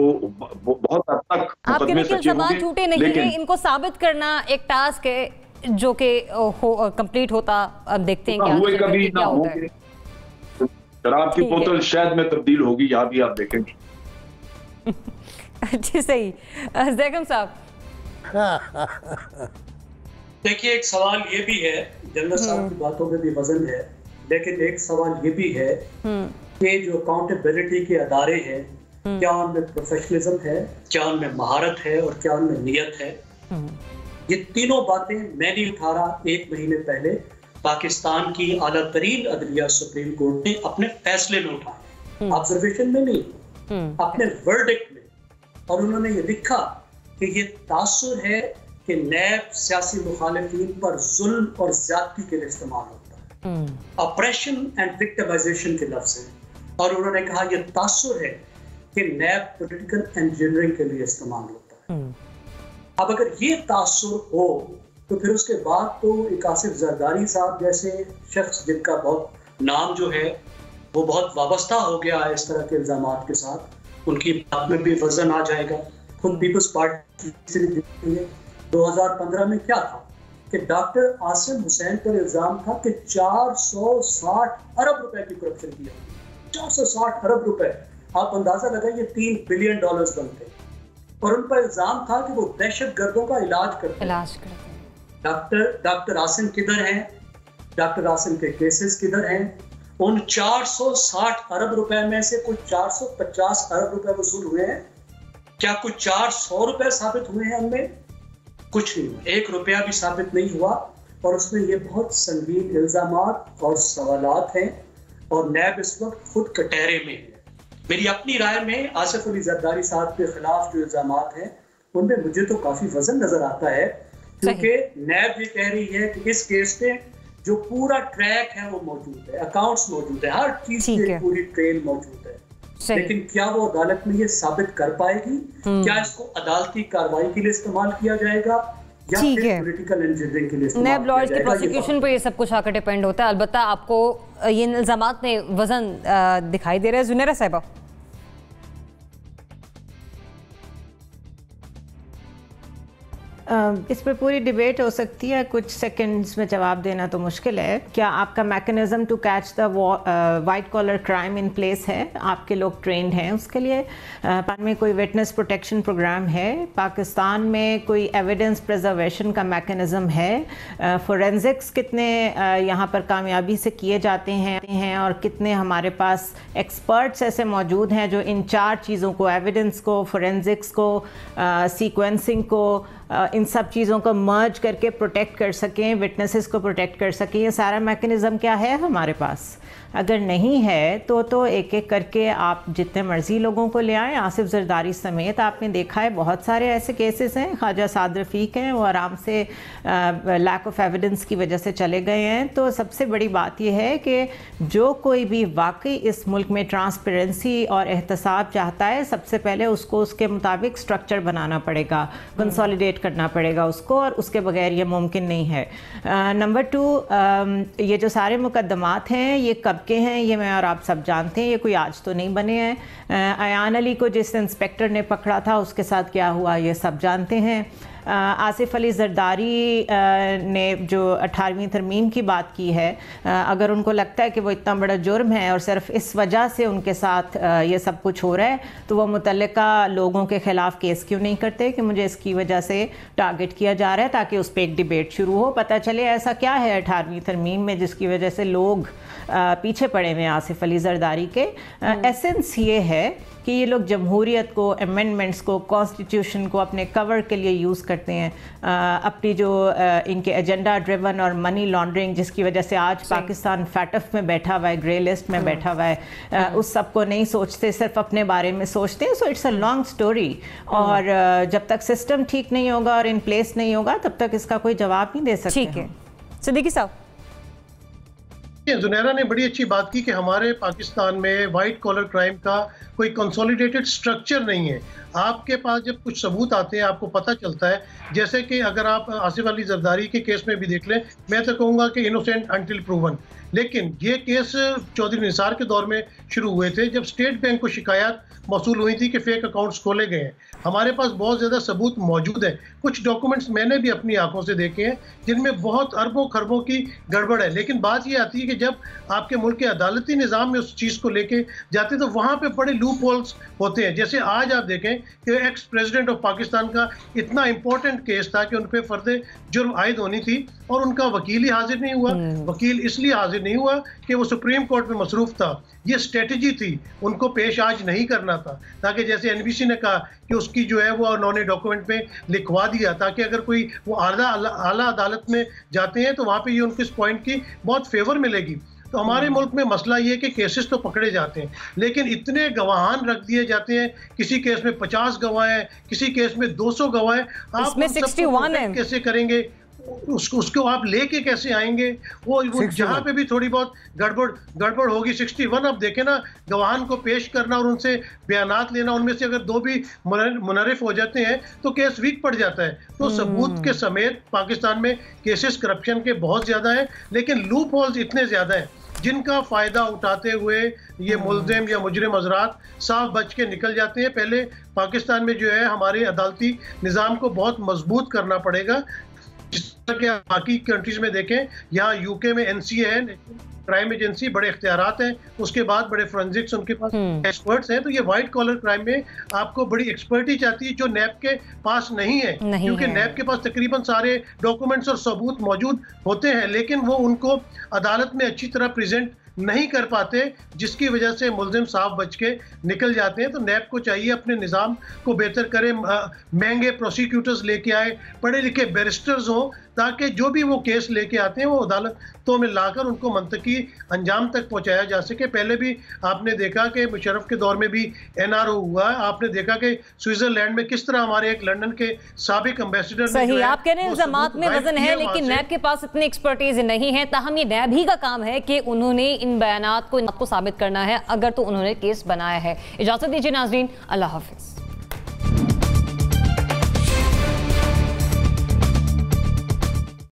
बहुत हद तक मुकदमे सच्चे होंगे, झूठे नहीं है। इनको साबित करना एक टास्क है जो कि कंप्लीट होता, अब देखते हैं हुए कभी ना होंगे। शराब की बोतल शायद में तब्दील होगी, यहाँ भी आप देखेंगे। जी सही। ज़ैगम साहब देखिए, एक सवाल ये भी है, जनरल साहब की बातों में भी वजन है, लेकिन एक सवाल ये भी है कि जो अकाउंटेबिलिटी के अदारे हैं, क्या उनमें प्रोफेशनलिज्म है, क्या उनमें महारत है और क्या उनमें नियत है। ये तीनों बातें मैं नहीं उठा रहा। 1 महीने पहले पाकिस्तान की आला तरीन अदलिया सुप्रीम कोर्ट ने अपने फैसले में उठाए, ऑब्जर्वेशन में नहीं, अपने वर्डिक्ट में, और उन्होंने ये लिखा कि ये तासुर है कि नैब सियासी मुखालिफिन पर जुल्म और ज्यादती के लिए इस्तेमाल होता है, ऑपरेशन एंड विक्टिमाइजेशन के लफ्ज हैं, और उन्होंने कहा यह तासुर है कि नैब पॉलिटिकल इंजीनियरिंग के लिए इस्तेमाल होता है। अब अगर ये तासुर हो तो फिर उसके बाद तो एक आसिफ जरदारी साहब जैसे शख्स जिनका बहुत नाम जो है वो बहुत वाबस्ता हो गया है इस तरह के इल्जामात के साथ, उनकी बात में भी वजन आ जाएगा। खुद पीपल्स पार्टी से 2015 में क्या था कि डॉक्टर आसिम हुसैन पर इल्जाम था कि 460 अरब रुपए की करप्शन किया, 460 अरब रुपए, आप अंदाजा लगाइए $3 बिलियन बनते, और उन पर इल्जाम था कि वो दहशत गर्दों का इलाज करते हैं। डॉक्टर आसिम किधर हैं? डॉक्टर आसिम के केसेस किधर हैं? उन 460 अरब रुपए में से कुछ 450 अरब रुपए वसूल हुए हैं, क्या कुछ 400 रुपए साबित हुए हैं? उनमें कुछ नहीं हुआ, 1 रुपया भी साबित नहीं हुआ, और उसमें ये बहुत संगीन इल्जामात और सवालात हैं, और नैब इस वक्त खुद कटहरे में है। मेरी अपनी राय में आसिफ अली जरदारी साहब के खिलाफ जो इल्जामात हैं उनमें मुझे तो काफी वजन नजर आता है, क्योंकि नैब ये कह रही है कि इस केस में जो पूरा ट्रैक है वो मौजूद है, अकाउंट्स मौजूद है, हर चीज की पूरी ट्रेल मौजूद है। लेकिन क्या वो अदालत में ये साबित कर पाएगी? क्या इसको अदालती कार्रवाई के लिए इस्तेमाल किया जाएगा या फिर पॉलिटिकल इंजीनियरिंग के लिए इस्तेमाल नैब लॉयर्स के प्रोसिक्यूशन पर ये सब कुछ आकर डिपेंड होता है। अलबत्ता आपको ये इल्जामात में वजन दिखाई दे रहा है। जुनैरा साहिबा, इस पर पूरी डिबेट हो सकती है, कुछ सेकंड्स में जवाब देना तो मुश्किल है। क्या आपका mechanism to catch the white collar crime in place है? आपके लोग ट्रेंड हैं उसके लिए? पाकिस्तान में कोई विटनेस प्रोटेक्शन प्रोग्राम है? पाकिस्तान में कोई एविडेंस प्रिजर्वेशन का मैकेनिज्म है? फोरेंसिक्स कितने यहाँ पर कामयाबी से किए जाते हैं और कितने हमारे पास एक्सपर्ट्स ऐसे मौजूद हैं जो इन चार चीज़ों को, एविडेंस को, फोरेंसिक्स को, सीक्वेंसिंग को, इन सब चीज़ों को मर्ज करके प्रोटेक्ट कर सकें, विटनेसेस को प्रोटेक्ट कर सकें? ये सारा मैकेनिज़्म क्या है हमारे पास? अगर नहीं है तो एक एक करके आप जितने मर्जी लोगों को ले आएँ, आसिफ जरदारी समेत। आपने देखा है बहुत सारे ऐसे केसेस हैं, ख्वाजा साद रफ़ीक हैं, वो आराम से लैक ऑफ एविडेंस की वजह से चले गए हैं। तो सबसे बड़ी बात यह है कि जो कोई भी वाकई इस मुल्क में ट्रांसपेरेंसी और एहतसाब चाहता है, सबसे पहले उसको उसके मुताबिक स्ट्रक्चर बनाना पड़ेगा, कंसोलिडेट करना पड़ेगा उसको, और उसके बगैर ये मुमकिन नहीं है। नंबर 2, ये जो सारे मुकदमात हैं ये कब के हैं ये मैं और आप सब जानते हैं, ये कोई आज तो नहीं बने हैं। अयान अली को जिस इंस्पेक्टर ने पकड़ा था उसके साथ क्या हुआ ये सब जानते हैं। आसिफ अली जरदारी ने जो 18वीं तरमीम की बात की है, अगर उनको लगता है कि वो इतना बड़ा जुर्म है और सिर्फ इस वजह से उनके साथ ये सब कुछ हो रहा है, तो वो मुतल्लिका लोगों के ख़िलाफ़ केस क्यों नहीं करते कि मुझे इसकी वजह से टारगेट किया जा रहा है, ताकि उस पर एक डिबेट शुरू हो, पता चले ऐसा क्या है 18वीं तरमीम में जिसकी वजह से लोग पीछे पड़े हुए आसिफ अली जरदारी के। एसेंस ये है कि ये लोग जमहूरियत को, अमेंडमेंट्स को, कॉन्स्टिट्यूशन को अपने कवर के लिए यूज़ करते हैं, अपनी जो इनके एजेंडा ड्रिवन और मनी लॉन्ड्रिंग जिसकी वजह से आज पाकिस्तान फैटफ में बैठा हुआ है, ग्रे लिस्ट में बैठा हुआ है, उस सब को नहीं सोचते, सिर्फ अपने बारे में सोचते हैं। So it's a long story, और जब तक सिस्टम ठीक नहीं होगा और इन प्लेस नहीं होगा तब तक इसका कोई जवाब नहीं दे सकते। ठीक है सिद्दीकी साहब, जुनैरा ने बड़ी अच्छी बात की कि हमारे पाकिस्तान में वाइट कॉलर क्राइम का कोई कंसोलिडेटेड स्ट्रक्चर नहीं है। आपके पास जब कुछ सबूत आते हैं आपको पता चलता है, जैसे कि अगर आप आसिफ अली जरदारी के केस में भी देख लें, मैं तो कहूँगा कि इनोसेंट अनटिल प्रूवन। लेकिन ये केस चौधरी निसार के दौर में शुरू हुए थे जब स्टेट बैंक को शिकायत मौसूल हुई थी कि फेक अकाउंट्स खोले गए हैं। हमारे पास बहुत ज़्यादा सबूत मौजूद है, कुछ डॉक्यूमेंट्स मैंने भी अपनी आंखों से देखे हैं जिनमें बहुत अरबों खरबों की गड़बड़ है। लेकिन बात ये आती है कि जब आपके मुल्क के अदालती निज़ाम में उस चीज़ को लेके जाते हैं तो वहाँ पे बड़े लूप होल्स होते हैं। जैसे आज आप देखें कि एक्स प्रेसिडेंट ऑफ पाकिस्तान का इतना इंपॉर्टेंट केस था कि उन पर फर्द जुर्म आयद होनी थी और उनका वकील ही हाजिर नहीं हुआ। वकील इसलिए हाजिर नहीं हुआ कि वो सुप्रीम कोर्ट में मसरूफ था। ये स्ट्रेटजी थी, उनको पेश आज नहीं करना था, ताकि जैसे एनबीसी ने कहा कि उसकी जो है वो उन्होंने डॉक्यूमेंट में लिखवा दिया, ताकि अगर कोई वो आला अदालत में जाते हैं तो वहाँ पे ये उनको इस पॉइंट की बहुत फेवर मिलेगी। तो हमारे मुल्क में मसला ये कि केसेस तो पकड़े जाते हैं लेकिन इतने गवाहान रख दिए जाते हैं, किसी केस में 50 गवाह हैं, किसी केस में 200 गवाह हैं। आप 61 है, कैसे करेंगे उसको आप लेके कैसे आएंगे? वो जहाँ पे भी थोड़ी बहुत गड़बड़ होगी। 61 अब देखे ना, गवाहान को पेश करना और उनसे बयानात लेना, उनमें से अगर 2 भी मुनरिफ हो जाते हैं तो केस वीक पड़ जाता है। तो सबूत के समेत पाकिस्तान में केसेस करप्शन के बहुत ज़्यादा हैं, लेकिन लूप होल्स इतने ज़्यादा हैं जिनका फ़ायदा उठाते हुए ये मुल्ज़िम या मुजरिम हज़रात साफ बच के निकल जाते हैं। पहले पाकिस्तान में जो है हमारे अदालती निज़ाम को बहुत मजबूत करना पड़ेगा। जिस तरह के बाकी कंट्रीज में देखें, यहाँ यूके में एनसीए है, क्राइम एजेंसी, बड़े इख्तियारात हैं, उसके बाद बड़े फोरेंसिक्स उनके पास एक्सपर्ट्स हैं। तो ये वाइट कॉलर क्राइम में आपको बड़ी एक्सपर्टीज आती है जो नैब के पास नहीं है, क्योंकि नैब के पास तकरीबन सारे डॉक्यूमेंट्स और सबूत मौजूद होते हैं लेकिन वो उनको अदालत में अच्छी तरह प्रेजेंट नहीं कर पाते, जिसकी वजह से मुल्जिम साफ बच के निकल जाते हैं। तो नैब को चाहिए अपने निज़ाम को बेहतर करे, महंगे प्रोसिक्यूटर्स लेके आए, पढ़े लिखे बैरिस्टर्स हों, ताकि जो भी वो केस लेके आते हैं वो अदालतों में लाकर उनको मंतकी अंजाम तक पहुंचाया जा सके। पहले भी आपने देखा कि मुशर्रफ के दौर में भी NRO हुआ, आपने देखा कि स्विट्जरलैंड में किस तरह हमारे एक लंदन के साबिक एम्बेसडर सही, आप कह रहे हैं इल्जामात में वजन है, लेकिन नैब के पास इतनी एक्सपर्टीज नहीं है। ताहम ये नैब ही का काम है कि उन्होंने इन बयानात को साबित करना है, अगर तो उन्होंने केस बनाया है। इजाजत दीजिए नाज़रीन, अल्लाह हाफिज।